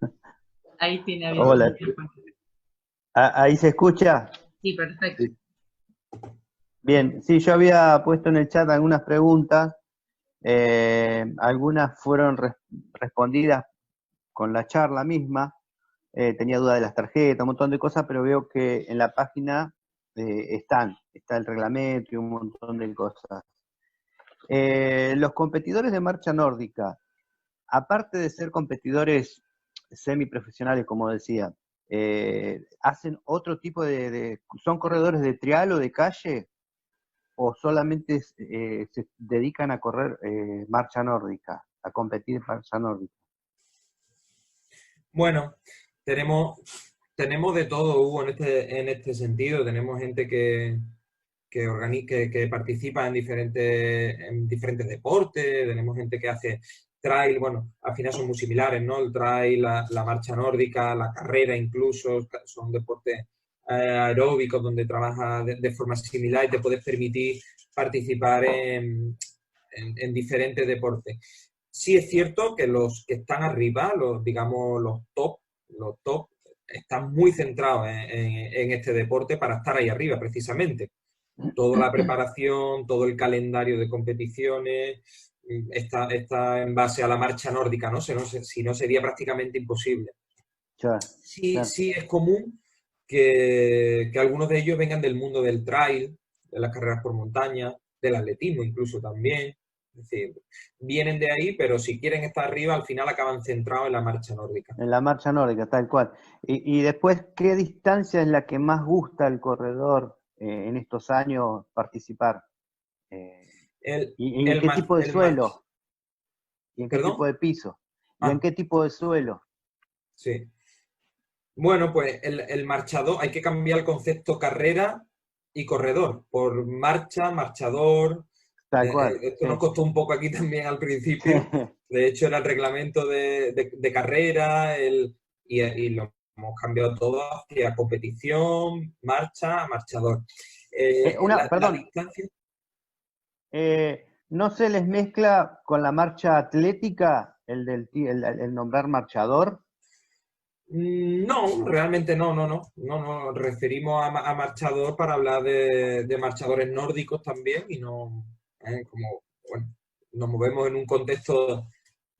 Ahí tiene. Hola. ¿Ahí se escucha? Sí, perfecto. Sí. Bien, sí, yo había puesto en el chat algunas preguntas. Algunas fueron respondidas con la charla misma. Tenía duda de las tarjetas, un montón de cosas, pero veo que en la página está el reglamento y un montón de cosas. Los competidores de marcha nórdica, aparte de ser competidores semiprofesionales, como decía, ¿hacen otro tipo son corredores de trial o de calle? ¿O solamente se dedican a correr marcha nórdica, a competir en marcha nórdica? Bueno, tenemos de todo, Hugo, en este sentido. Tenemos gente que participa en diferentes deportes, tenemos gente que hace trail, bueno, al final son muy similares, ¿no? El trail, la marcha nórdica, la carrera incluso, son deportes aeróbicos donde trabajas de forma similar y te puedes permitir participar en diferentes deportes. Sí es cierto que los que están arriba, digamos los top, están muy centrados en este deporte para estar ahí arriba, precisamente. Toda la preparación, todo el calendario de competiciones está en base a la marcha nórdica, ¿no? Si no, sería prácticamente imposible. Claro, Sí, claro. sí es común que algunos de ellos vengan del mundo del trail, de las carreras por montaña, del atletismo incluso también. Es decir, vienen de ahí, pero si quieren estar arriba, al final acaban centrados en la marcha nórdica. En la marcha nórdica, tal cual. Y después, ¿qué distancia es la que más gusta al corredor en estos años participar? ¿Y en qué tipo de suelo? ¿Y en qué tipo de piso? ¿Y en qué tipo de suelo? Sí. Bueno, pues el marchador, hay que cambiar el concepto carrera y corredor, por marcha, marchador. Tal cual. Esto nos costó un poco aquí también al principio. De hecho, era el reglamento de carrera y lo hemos cambiado todo hacia competición, marcha, marchador. Perdón. La distancia... ¿No se les mezcla con la marcha atlética el nombrar marchador? No, realmente no. Referimos a marchador para hablar de marchadores nórdicos también y no, como, bueno, nos movemos en un contexto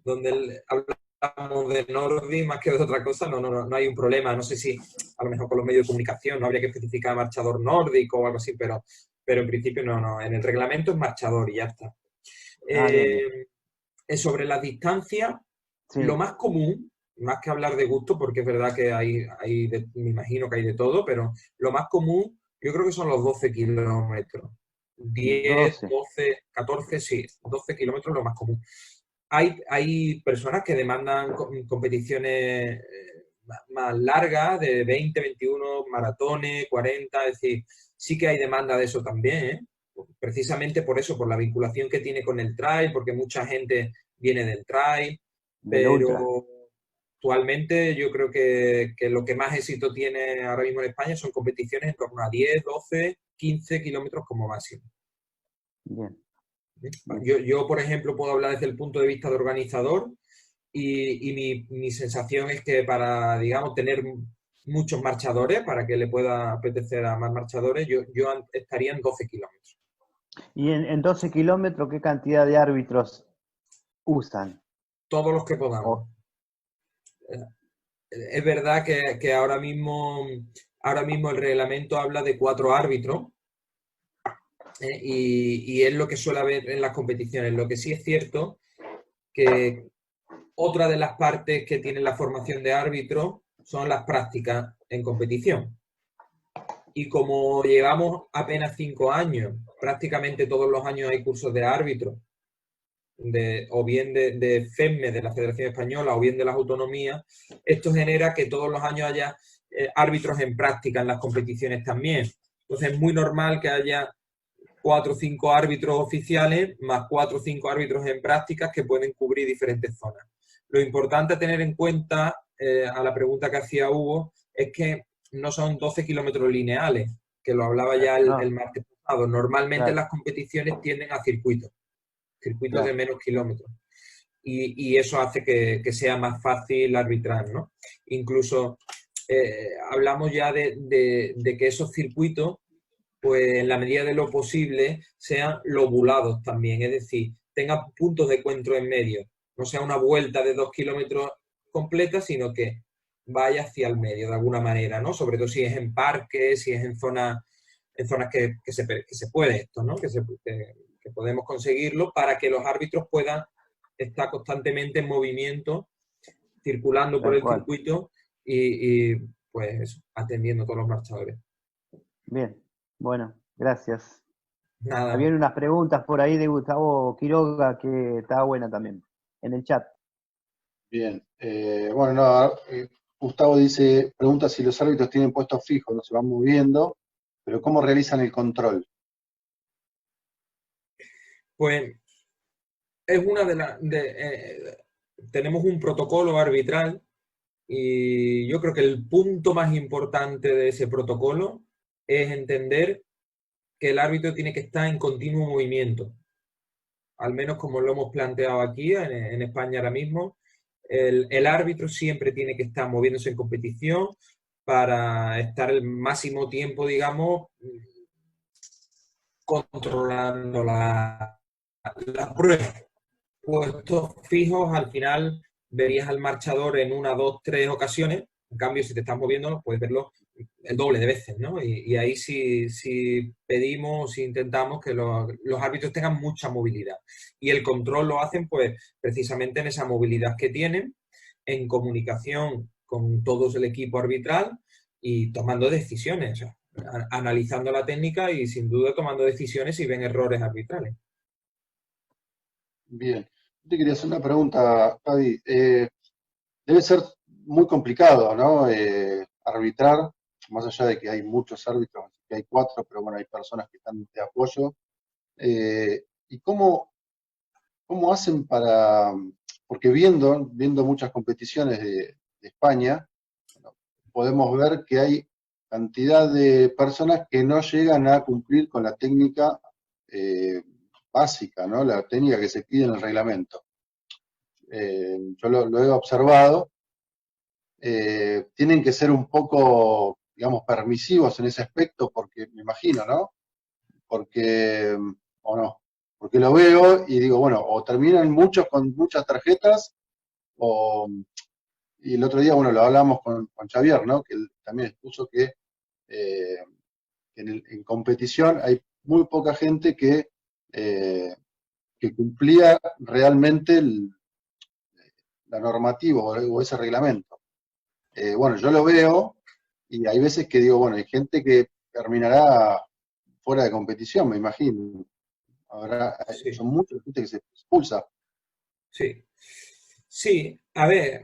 donde hablamos de Nordi más que de otra cosa, no hay un problema. No sé si a lo mejor con los medios de comunicación no habría que especificar marchador nórdico o algo así, pero en principio no. En el reglamento es marchador y ya está. Bien. Sobre la distancia, sí. Lo más común, más que hablar de gusto, porque es verdad que me imagino que hay de todo, pero lo más común yo creo que son los 12 kilómetros. 10, 12, 14, sí, 12 kilómetros lo más común. Hay personas que demandan competiciones más largas, de 20, 21, maratones, 40, es decir, sí que hay demanda de eso también, ¿eh? Precisamente por eso, por la vinculación que tiene con el trail, porque mucha gente viene del trail, pero actualmente yo creo que lo que más éxito tiene ahora mismo en España son competiciones en torno a 10, 12, 15 kilómetros como máximo. Bien. Yo, por ejemplo, puedo hablar desde el punto de vista de organizador y mi sensación es que para, digamos, tener muchos marchadores, para que le pueda apetecer a más marchadores, yo estaría en 12 kilómetros. ¿Y en 12 kilómetros qué cantidad de árbitros usan? Todos los que podamos. Es verdad que ahora mismo el reglamento habla de 4 árbitros y es lo que suele haber en las competiciones. Lo que sí es cierto que otra de las partes que tiene la formación de árbitro son las prácticas en competición. Y como llevamos apenas 5 años, prácticamente todos los años hay cursos de árbitro, o bien de FEMME, de la Federación Española, o bien de las autonomías, esto genera que todos los años haya árbitros en práctica en las competiciones también. Entonces es muy normal que haya 4 o 5 árbitros oficiales más 4 o 5 árbitros en prácticas que pueden cubrir diferentes zonas. Lo importante a tener en cuenta, a la pregunta que hacía Hugo, es que no son 12 kilómetros lineales, que lo hablaba ya el martes pasado. Normalmente las competiciones tienden a circuitos de menos kilómetros. Y eso hace que sea más fácil arbitrar, ¿no? Incluso hablamos ya de que esos circuitos, pues en la medida de lo posible, sean lobulados también, es decir, tengan puntos de encuentro en medio. No sea una vuelta de 2 kilómetros completa, sino que vaya hacia el medio de alguna manera, ¿no? Sobre todo si es en parques, si es en zonas en zonas que se puede esto, ¿no? Que podemos conseguirlo para que los árbitros puedan estar constantemente en movimiento, circulando por Tal el cual. circuito y pues eso, atendiendo a todos los marchadores. Bien, bueno, gracias. Nada. Habían unas preguntas por ahí de Gustavo Quiroga que estaba buena también, en el chat. Bien. Bueno, no, Gustavo dice, pregunta si los árbitros tienen puestos fijos, no se van moviendo, pero ¿cómo realizan el control? Pues es una de las... tenemos un protocolo arbitral y yo creo que el punto más importante de ese protocolo es entender que el árbitro tiene que estar en continuo movimiento. Al menos como lo hemos planteado aquí en España ahora mismo, el árbitro siempre tiene que estar moviéndose en competición para estar el máximo tiempo, digamos, controlando la prueba. Puestos fijos, al final verías al marchador en 1, 2, 3 ocasiones. En cambio, si te estás moviendo, puedes verlo el doble de veces, ¿no? Y ahí sí pedimos, sí intentamos que los árbitros tengan mucha movilidad. Y el control lo hacen, pues, precisamente en esa movilidad que tienen, en comunicación con todo el equipo arbitral y tomando decisiones, o sea, analizando la técnica y, sin duda, tomando decisiones si ven errores arbitrales. Bien. Yo te quería hacer una pregunta, Javi. Debe ser muy complicado, ¿no? Arbitrar, más allá de que hay muchos árbitros, que hay 4, pero bueno, hay personas que están de apoyo. ¿Y cómo hacen para, porque viendo muchas competiciones de España, bueno, podemos ver que hay cantidad de personas que no llegan a cumplir con la técnica básica, ¿no? La técnica que se pide en el reglamento. Yo lo he observado. Tienen que ser un poco, digamos, permisivos en ese aspecto, porque me imagino, ¿no? Porque, o no, porque lo veo y digo, bueno, o terminan muchos con muchas tarjetas, y el otro día, bueno, lo hablamos con Xavier, ¿no? Que él también expuso que en competición hay muy poca gente que cumplía realmente la normativa o ese reglamento. Bueno, yo lo veo y hay veces que digo, bueno, hay gente que terminará fuera de competición, me imagino. Sí. Son mucha gente que se expulsa. Sí. Sí, a ver,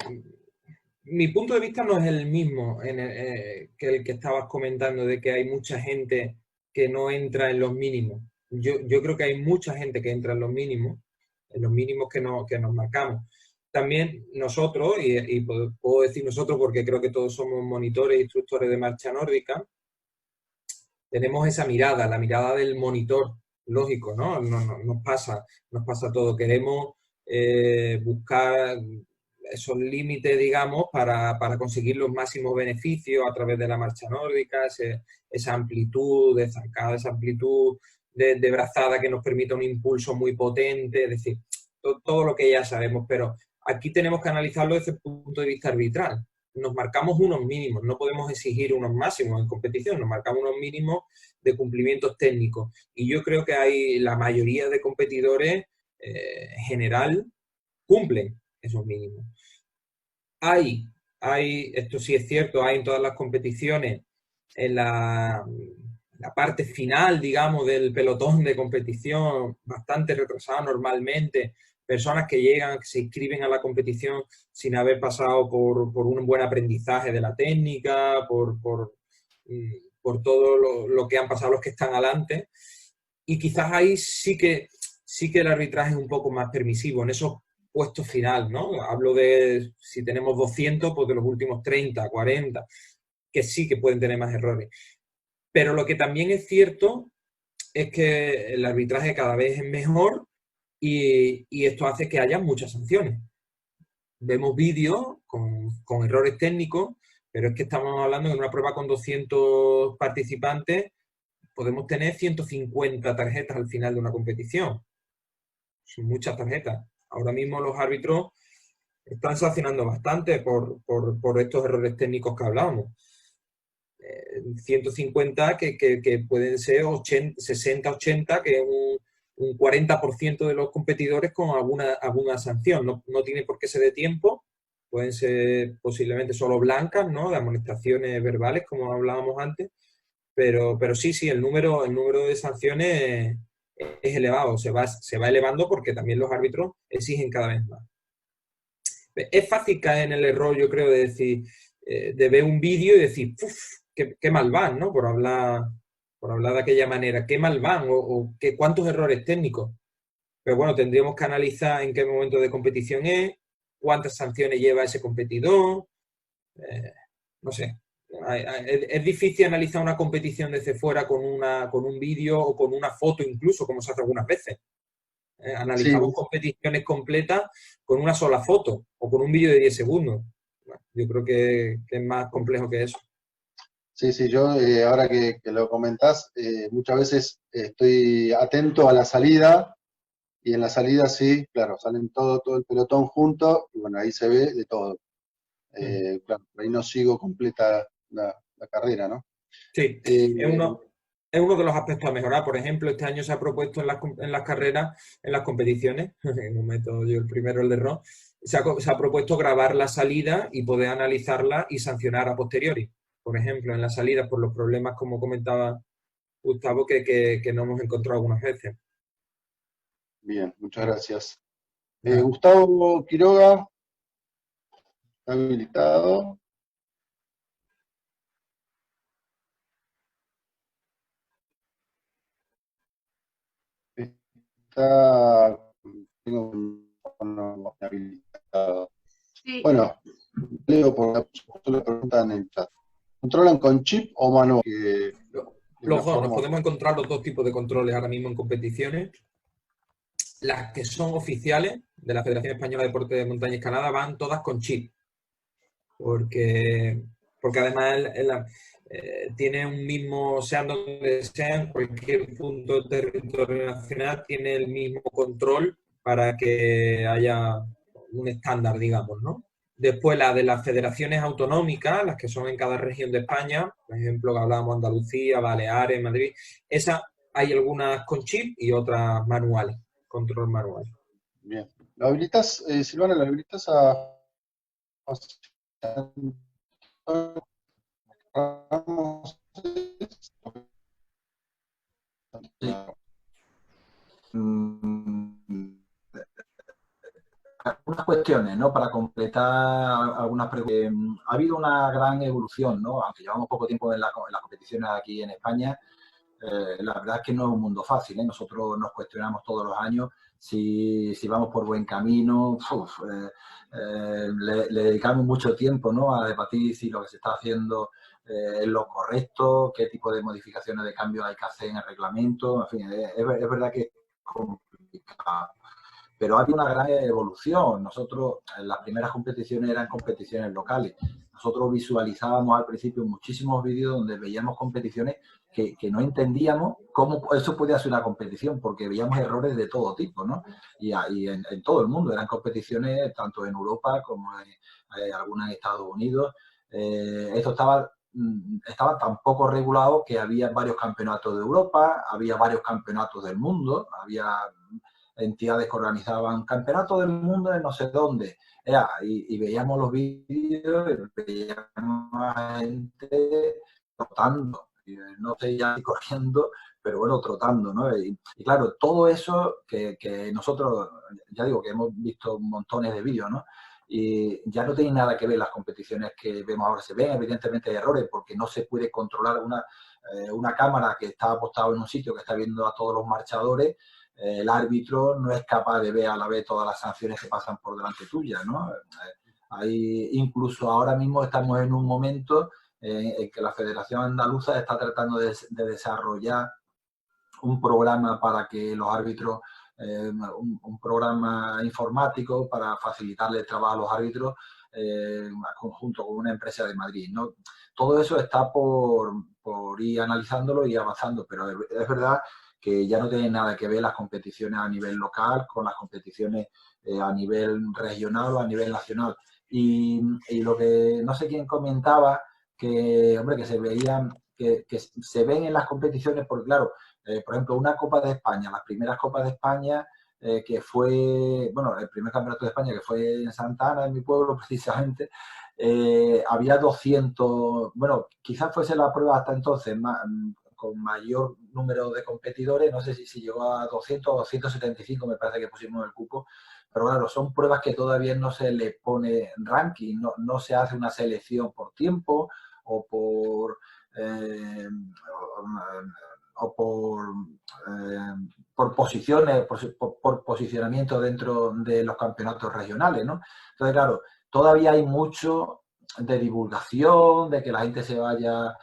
mi punto de vista no es el mismo que el que estabas comentando, de que hay mucha gente que no entra en los mínimos. Yo creo que hay mucha gente que entra en los mínimos que nos marcamos. También nosotros, y puedo decir nosotros porque creo que todos somos monitores e instructores de marcha nórdica, tenemos esa mirada, la mirada del monitor, lógico, ¿no? Nos pasa todo. Queremos buscar esos límites, digamos, para conseguir los máximos beneficios a través de la marcha nórdica, esa amplitud de zancada, esa amplitud de brazada que nos permita un impulso muy potente, es decir, todo lo que ya sabemos, pero aquí tenemos que analizarlo desde el punto de vista arbitral. Nos marcamos unos mínimos, no podemos exigir unos máximos en competición, nos marcamos unos mínimos de cumplimientos técnicos. Y yo creo que la mayoría de competidores en general cumplen esos mínimos. Esto sí es cierto, hay en todas las competiciones, en la parte final, digamos, del pelotón de competición, bastante retrasada normalmente, personas que llegan, que se inscriben a la competición sin haber pasado por un buen aprendizaje de la técnica, por todo lo que han pasado los que están adelante. Y quizás ahí sí que el arbitraje es un poco más permisivo, en esos puestos final, ¿no? Hablo de, si tenemos 200, pues de los últimos 30, 40, que sí que pueden tener más errores. Pero lo que también es cierto es que el arbitraje cada vez es mejor y esto hace que haya muchas sanciones. Vemos vídeos con errores técnicos, pero es que estamos hablando de una prueba con 200 participantes, podemos tener 150 tarjetas al final de una competición. Son muchas tarjetas. Ahora mismo los árbitros están sancionando bastante por estos errores técnicos que hablábamos. 150 que pueden ser 60, 80, que es un 40% de los competidores con alguna sanción. No tiene por qué ser de tiempo, pueden ser posiblemente solo blancas, ¿no? De amonestaciones verbales, como hablábamos antes, pero sí, el número de sanciones es elevado, se va elevando porque también los árbitros exigen cada vez más. Es fácil caer en el error, yo creo, de decir, de ver un vídeo y decir, ¡puf! Qué mal van, ¿no? Por hablar de aquella manera, qué mal van o cuántos errores técnicos. Pero bueno, tendríamos que analizar en qué momento de competición es, cuántas sanciones lleva ese competidor, no sé. Es difícil analizar una competición desde fuera con un vídeo o con una foto incluso, como se hace algunas veces. Analizamos Sí, competiciones completas con una sola foto o con un vídeo de 10 segundos. Bueno, yo creo que es más complejo que eso. sí, yo ahora que lo comentás, muchas veces estoy atento a la salida y en la salida sí, claro, salen todo el pelotón junto y bueno, ahí se ve de todo. Claro, ahí no sigo completa la carrera, ¿no? Sí, Eh, es uno de los aspectos a mejorar. Por ejemplo, este año se ha propuesto en las carreras, en las competiciones, no meto yo el primero el error, se ha propuesto grabar la salida y poder analizarla y sancionar a posteriori. Por ejemplo, en la salida por los problemas, como comentaba Gustavo, que no hemos encontrado algunas veces. Bien, muchas gracias. Nada. Gustavo Quiroga, está habilitado. Está, tengo un habilitado. Sí, Bueno, leo por la pregunta en el chat. ¿Controlan con chip o mano? Que es la Los dos, nos forma. podemos encontrar los dos tipos de controles ahora mismo en competiciones. Las que son oficiales de la Federación Española de Deporte de Montaña y Escalada van todas con chip. Porque además tiene un mismo, sean donde sean, cualquier punto del territorio nacional tiene el mismo control para que haya un estándar, digamos, ¿no? Después la de las federaciones autonómicas, las que son en cada región de España, por ejemplo, que hablábamos Andalucía, Baleares, Madrid, esas hay algunas con chip y otras manuales, control manual. Bien. ¿Lo habilitas, Silvana, lo habilitas a Ramos? Sí. Algunas cuestiones, ¿no? Para completar algunas preguntas. Ha habido una gran evolución, ¿no? Aunque llevamos poco tiempo en las competiciones aquí en España, la verdad es que no es un mundo fácil, ¿eh? Nosotros nos cuestionamos todos los años si vamos por buen camino. Le dedicamos mucho tiempo, ¿no? A debatir si lo que se está haciendo es lo correcto, qué tipo de modificaciones de cambio hay que hacer en el reglamento. En fin, es verdad que es complicado. Pero hay una gran evolución. Nosotros, en las primeras competiciones eran competiciones locales. Nosotros visualizábamos al principio muchísimos vídeos donde veíamos competiciones que no entendíamos cómo eso podía ser una competición, porque veíamos errores de todo tipo, ¿no? Y en todo el mundo. Eran competiciones tanto en Europa como en algunas en Estados Unidos. Esto estaba tan poco regulado que había varios campeonatos de Europa, había varios campeonatos del mundo, había entidades que organizaban campeonatos del mundo en no sé dónde. Y veíamos los vídeos y veíamos a gente trotando, no sé ya corriendo, pero bueno, trotando, ¿no? Y claro, todo eso que nosotros, ya digo que hemos visto montones de vídeos, ¿no? Y ya no tiene nada que ver las competiciones que vemos ahora. Se ven evidentemente errores porque no se puede controlar una cámara que está apostada en un sitio que está viendo a todos los marchadores. El árbitro no es capaz de ver a la vez todas las sanciones que pasan por delante tuya, ¿no? Incluso ahora mismo estamos en un momento en que la Federación Andaluza está tratando de desarrollar un programa para que los árbitros, un programa informático para facilitarle el trabajo a los árbitros conjunto con una empresa de Madrid, ¿no? Todo eso está por ir analizándolo y avanzando, pero es verdad que ya no tienen nada que ver las competiciones a nivel local con las competiciones a nivel regional o a nivel nacional. Y lo que no sé quién comentaba hombre, que se veían, que se ven en las competiciones, porque claro, por ejemplo, una Copa de España, las primeras Copas de España, que fue, bueno, el primer Campeonato de España que fue en Santa Ana, en mi pueblo precisamente, había 200, bueno, quizás fuese la prueba hasta entonces con mayor número de competidores, no sé si llegó a 200 o 275, me parece que pusimos el cupo, pero claro, son pruebas que todavía no se le pone ranking, no se hace una selección por tiempo o por por posiciones, por posicionamiento dentro de los campeonatos regionales, ¿no? Entonces, claro, todavía hay mucho de divulgación, de que la gente se vaya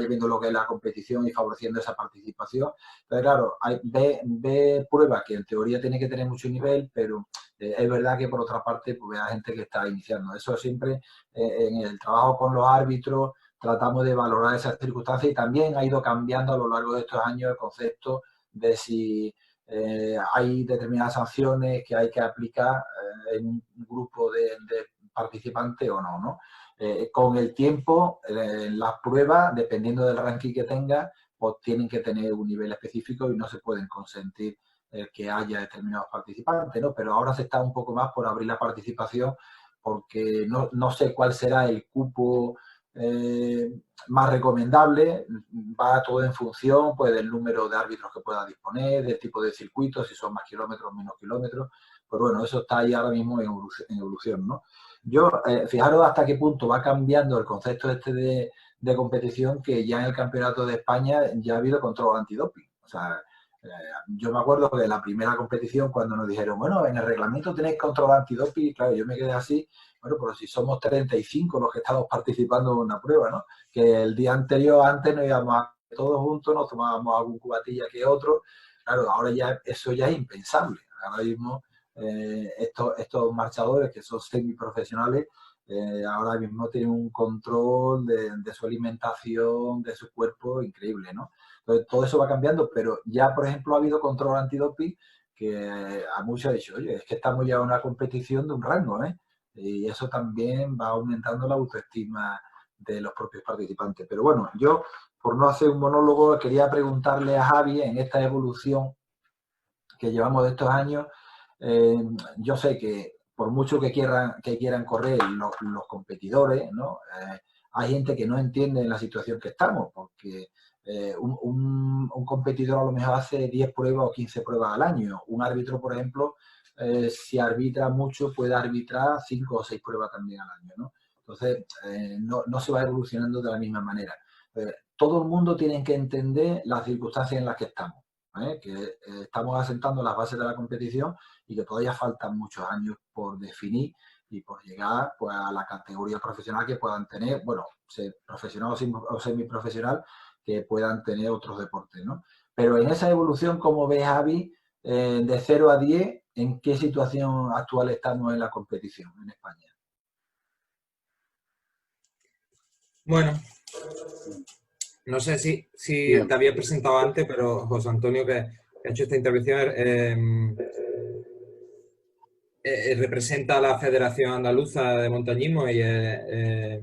viendo lo que es la competición y favoreciendo esa participación. Entonces, claro, ve pruebas que en teoría tiene que tener mucho nivel, pero es verdad que por otra parte pues, hay gente que está iniciando. Eso siempre en el trabajo con los árbitros tratamos de valorar esas circunstancias y también ha ido cambiando a lo largo de estos años el concepto de si hay determinadas sanciones que hay que aplicar en un grupo de participantes o no, ¿no? Con el tiempo, las pruebas, dependiendo del ranking que tenga, pues tienen que tener un nivel específico y no se pueden consentir que haya determinados participantes, ¿no? Pero ahora se está un poco más por abrir la participación porque no sé cuál será el cupo más recomendable, va todo en función pues, del número de árbitros que pueda disponer, del tipo de circuitos, si son más kilómetros, menos kilómetros, pues bueno, eso está ahí ahora mismo en evolución, ¿no? Yo, fijaros hasta qué punto va cambiando el concepto de competición, que ya en el Campeonato de España ya ha habido control antidoping. O sea, yo me acuerdo de la primera competición cuando nos dijeron, bueno, en el reglamento tenéis control antidoping, y claro, yo me quedé así, bueno, pero si somos 35 los que estamos participando en una prueba, ¿no? Que el día anterior, antes nos íbamos a todos juntos, nos tomábamos algún cubatilla que otro, claro, ahora ya eso ya es impensable. Ahora mismo estos marchadores que son semiprofesionales, ahora mismo tienen un control de su alimentación, de su cuerpo increíble, ¿no? Entonces, todo eso va cambiando, pero ya, por ejemplo, ha habido control antidoping que a muchos ha dicho, oye, es que estamos ya en una competición de un rango, ¿eh? Y eso también va aumentando la autoestima de los propios participantes. Pero bueno, yo, por no hacer un monólogo, quería preguntarle a Javi en esta evolución que llevamos de estos años. Yo sé que por mucho que quieran correr los competidores, ¿no? Hay gente que no entiende la situación que estamos, porque un competidor a lo mejor hace 10 pruebas o 15 pruebas al año. Un árbitro, por ejemplo, si arbitra mucho, puede arbitrar 5 o 6 pruebas también al año, ¿no? Entonces, no se va evolucionando de la misma manera. Todo el mundo tiene que entender las circunstancias en las que estamos. Que estamos asentando las bases de la competición y que todavía faltan muchos años por definir y por llegar pues, a la categoría profesional que puedan tener, bueno, profesional o semiprofesional, que puedan tener otros deportes, ¿no? Pero en esa evolución, ¿cómo ves, Javi, de 0 a 10, en qué situación actual estamos en la competición en España? Bueno, no sé si te había presentado antes, pero José Antonio, que ha hecho esta intervención, representa a la Federación Andaluza de Montañismo y es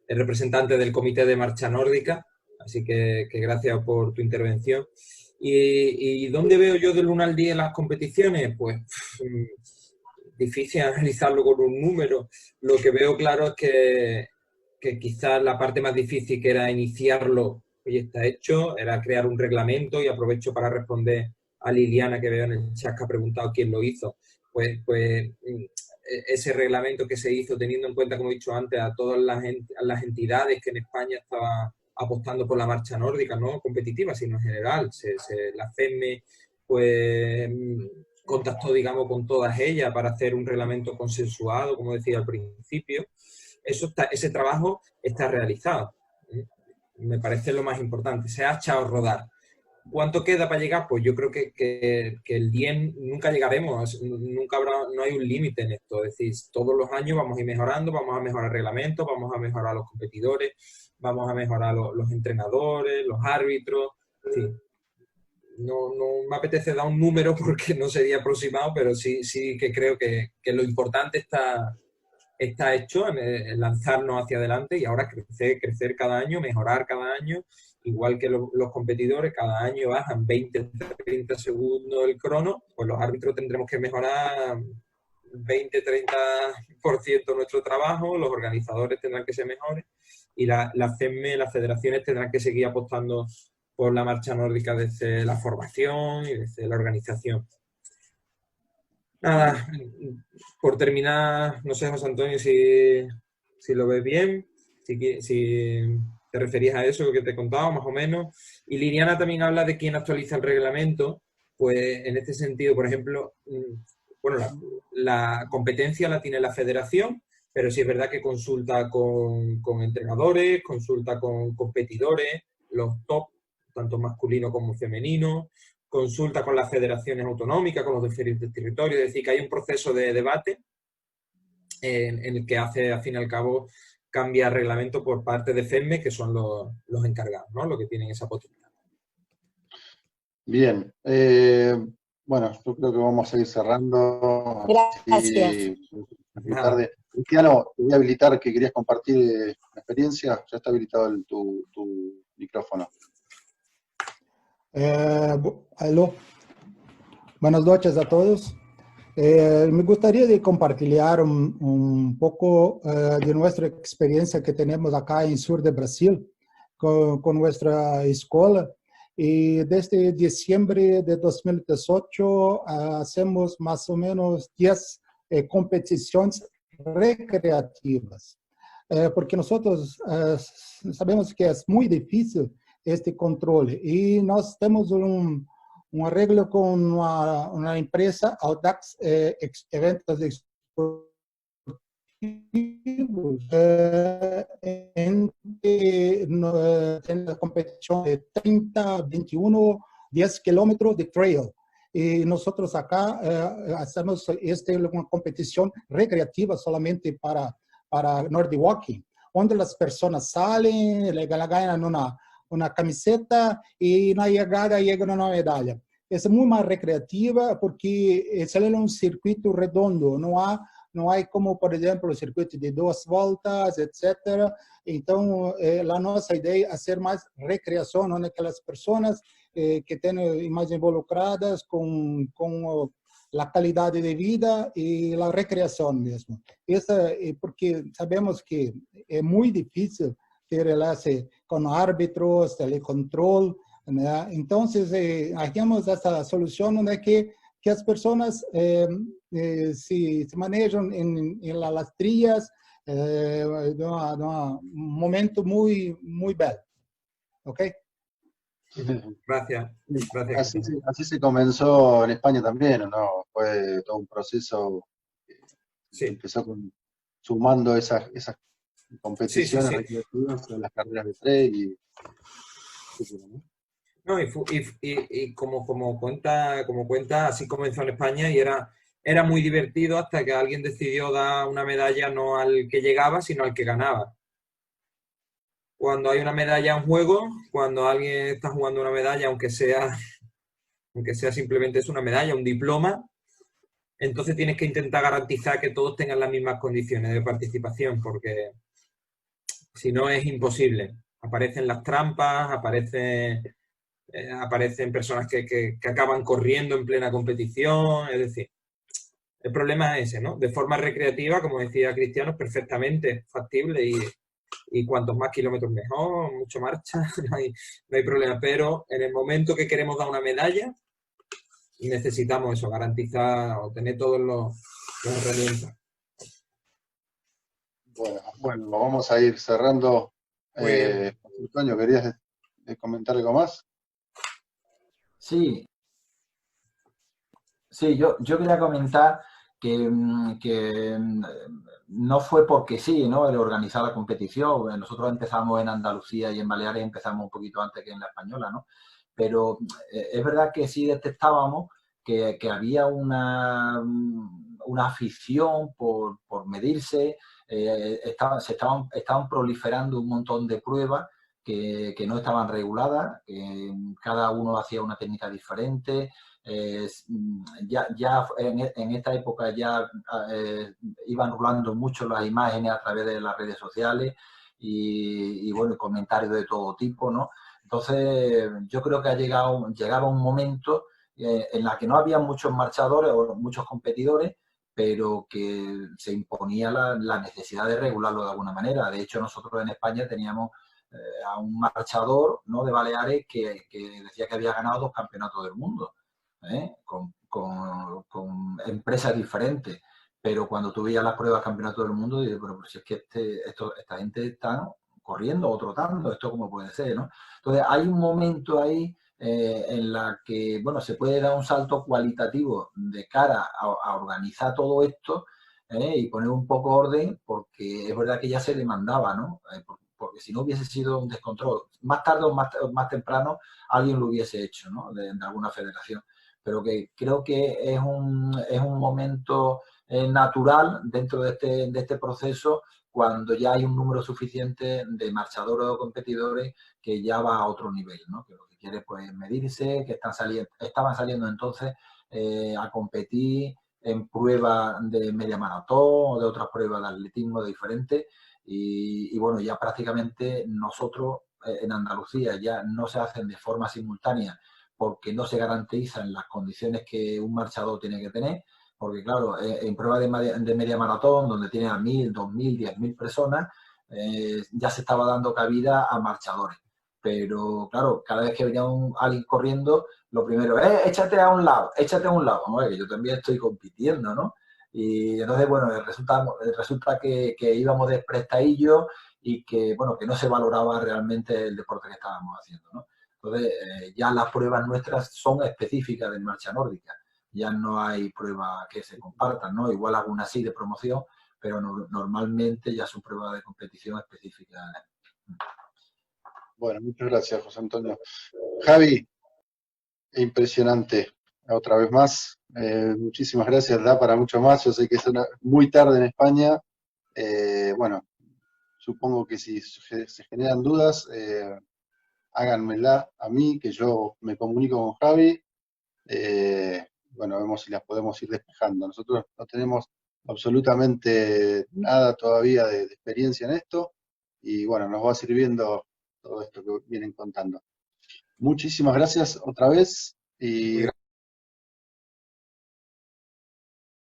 representante del Comité de Marcha Nórdica, así que gracias por tu intervención. ¿Y dónde veo yo del 1 al 10 las competiciones? Pues difícil analizarlo con un número. Lo que veo claro es que quizás la parte más difícil, que era iniciarlo, hoy está hecho, era crear un reglamento, y aprovecho para responder a Liliana, que veo en el chat que ha preguntado quién lo hizo. Pues ese reglamento que se hizo teniendo en cuenta, como he dicho antes, a todas las entidades que en España estaban apostando por la marcha nórdica, no competitiva, sino en general. La FEME pues contactó, digamos, con todas ellas para hacer un reglamento consensuado, como decía al principio. Ese trabajo está realizado. Me parece lo más importante. Se ha echado a rodar. ¿Cuánto queda para llegar? Pues yo creo que el 10 nunca llegaremos, no hay un límite en esto. Es decir, todos los años vamos a ir mejorando, vamos a mejorar reglamentos, vamos a mejorar los competidores, vamos a mejorar los entrenadores, los árbitros. En fin, no me apetece dar un número porque no sería aproximado, pero sí que creo que lo importante está hecho en lanzarnos hacia adelante y ahora crecer cada año, mejorar cada año, igual que los competidores, cada año bajan 20-30 segundos el crono, pues los árbitros tendremos que mejorar 20-30% nuestro trabajo, los organizadores tendrán que ser mejores y la FEMME, las federaciones tendrán que seguir apostando por la marcha nórdica desde la formación y desde la organización. Nada, por terminar, no sé, José Antonio, si lo ves bien, si te referías a eso que te he contado, más o menos. Y Liliana también habla de quién actualiza el reglamento. Pues en este sentido, por ejemplo, bueno, la competencia la tiene la federación, pero sí es verdad que consulta con entrenadores, consulta con competidores, los top, tanto masculino como femenino, consulta con las federaciones autonómicas, con los diferentes territorios, es decir, que hay un proceso de debate en el que hace, al fin y al cabo, cambia el reglamento por parte de FEMME, que son los encargados, ¿no? Los que tienen esa potestad. Bien. Bueno, yo creo que vamos a ir cerrando. Gracias. Tarde. Cristiano, te voy a habilitar que querías compartir la experiencia. Ya está habilitado tu micrófono. Aló, buenas noches a todos. Me gustaría de compartir un poco de nuestra experiencia que tenemos acá en sur de Brasil con nuestra escuela. Y desde diciembre de 2018 hacemos más o menos 10 competiciones recreativas. Porque nosotros sabemos que es muy difícil este controle. Y nós temos um arreglo com uma empresa, Audax Eventos Esportivos, en la competición de 30, 21, 10 kilómetros de trail. Y nosotros acá hacemos una competición recreativa solamente para Nordic Walking, onde as pessoas salen, ganham uma camiseta e na chegada chegam numa medalha. É muito mais recreativa porque esse é um circuito redondo, não há como, por exemplo, o circuito de 2 voltas, etc. Então, a nossa ideia é ser mais recreação, onde aquelas pessoas que estão mais involucradas com a qualidade de vida e a recreação mesmo. Porque sabemos que é muito difícil ter enlace com árbitros, telecontrole, né? Então, temos essa solução onde que as pessoas se manejam em las trilhas de um momento muito belo. ¿Ok? Gracias. Así se comenzó en España también, ¿o no? Fue todo un proceso que empezó sumando esas competiciones recreativas en las carreras de trail No, y como cuenta, así comenzó en España y era muy divertido hasta que alguien decidió dar una medalla no al que llegaba, sino al que ganaba. Cuando hay una medalla en juego, cuando alguien está jugando una medalla, aunque sea simplemente es una medalla, un diploma, entonces tienes que intentar garantizar que todos tengan las mismas condiciones de participación, porque si no es imposible. Aparecen las trampas, aparecen personas que acaban corriendo en plena competición, es decir, el problema es ese, ¿no? De forma recreativa, como decía Cristiano, es perfectamente factible y cuantos más kilómetros mejor, mucho marcha, no hay problema. Pero en el momento que queremos dar una medalla, necesitamos eso, garantizar o tener todos los herramientas. Bueno, vamos a ir cerrando. Antonio, ¿querías comentar algo más? Sí, yo quería comentar que no fue porque sí, ¿no? El organizar la competición. Nosotros empezamos en Andalucía y en Baleares empezamos un poquito antes que en la española, ¿no? Pero es verdad que sí detectábamos que había una afición por medirse, estaban proliferando un montón de pruebas que no estaban reguladas, que cada uno hacía una técnica diferente. Ya en esta época ya iban rulando mucho las imágenes a través de las redes sociales y bueno, comentarios de todo tipo, ¿no? Entonces, yo creo que llegaba un momento en la que no había muchos marchadores o muchos competidores, pero que se imponía la necesidad de regularlo de alguna manera. De hecho, nosotros en España teníamos a un marchador, ¿no?, de Baleares que decía que había ganado 2 campeonatos del mundo, con empresas diferentes. Pero cuando tú veías las pruebas de campeonato del mundo, dices, pero si es que esta gente está corriendo o trotando, ¿esto cómo puede ser, no? Entonces, hay un momento ahí en la que, bueno, se puede dar un salto cualitativo de cara a organizar todo esto y poner un poco orden, porque es verdad que ya se demandaba, ¿no? Porque si no hubiese sido un descontrol, más tarde o más temprano alguien lo hubiese hecho, ¿no?, de alguna federación. Pero que creo que es un momento natural dentro de este proceso, cuando ya hay un número suficiente de marchadores o competidores que ya va a otro nivel, ¿no? Que lo que quiere, pues, medirse, que estaban saliendo entonces a competir en pruebas de media maratón o de otras pruebas de atletismo diferentes. Y bueno, ya prácticamente nosotros en Andalucía ya no se hacen de forma simultánea, porque no se garantizan las condiciones que un marchador tiene que tener, porque claro, en pruebas de media maratón, donde tiene a 1.000, 2.000, 10.000 personas, ya se estaba dando cabida a marchadores. Pero claro, cada vez que venía alguien corriendo, lo primero es échate a un lado, ¿no? Que yo también estoy compitiendo, ¿no? Y entonces, bueno, resulta que íbamos desprestadillos y que, bueno, que no se valoraba realmente el deporte que estábamos haciendo, ¿no? Entonces, ya las pruebas nuestras son específicas de marcha nórdica. Ya no hay pruebas que se compartan, ¿no? Igual algunas sí de promoción, pero normalmente ya son pruebas de competición específicas. Bueno, muchas gracias, José Antonio. Javi, impresionante, otra vez más. Muchísimas gracias, da para mucho más. Yo sé que es muy tarde en España. Bueno, supongo que si se generan dudas, háganmela a mí, que yo me comunico con Javi. Bueno, vemos si las podemos ir despejando. Nosotros no tenemos absolutamente nada todavía de experiencia en esto y bueno, nos va sirviendo todo esto que vienen contando. Muchísimas gracias otra vez y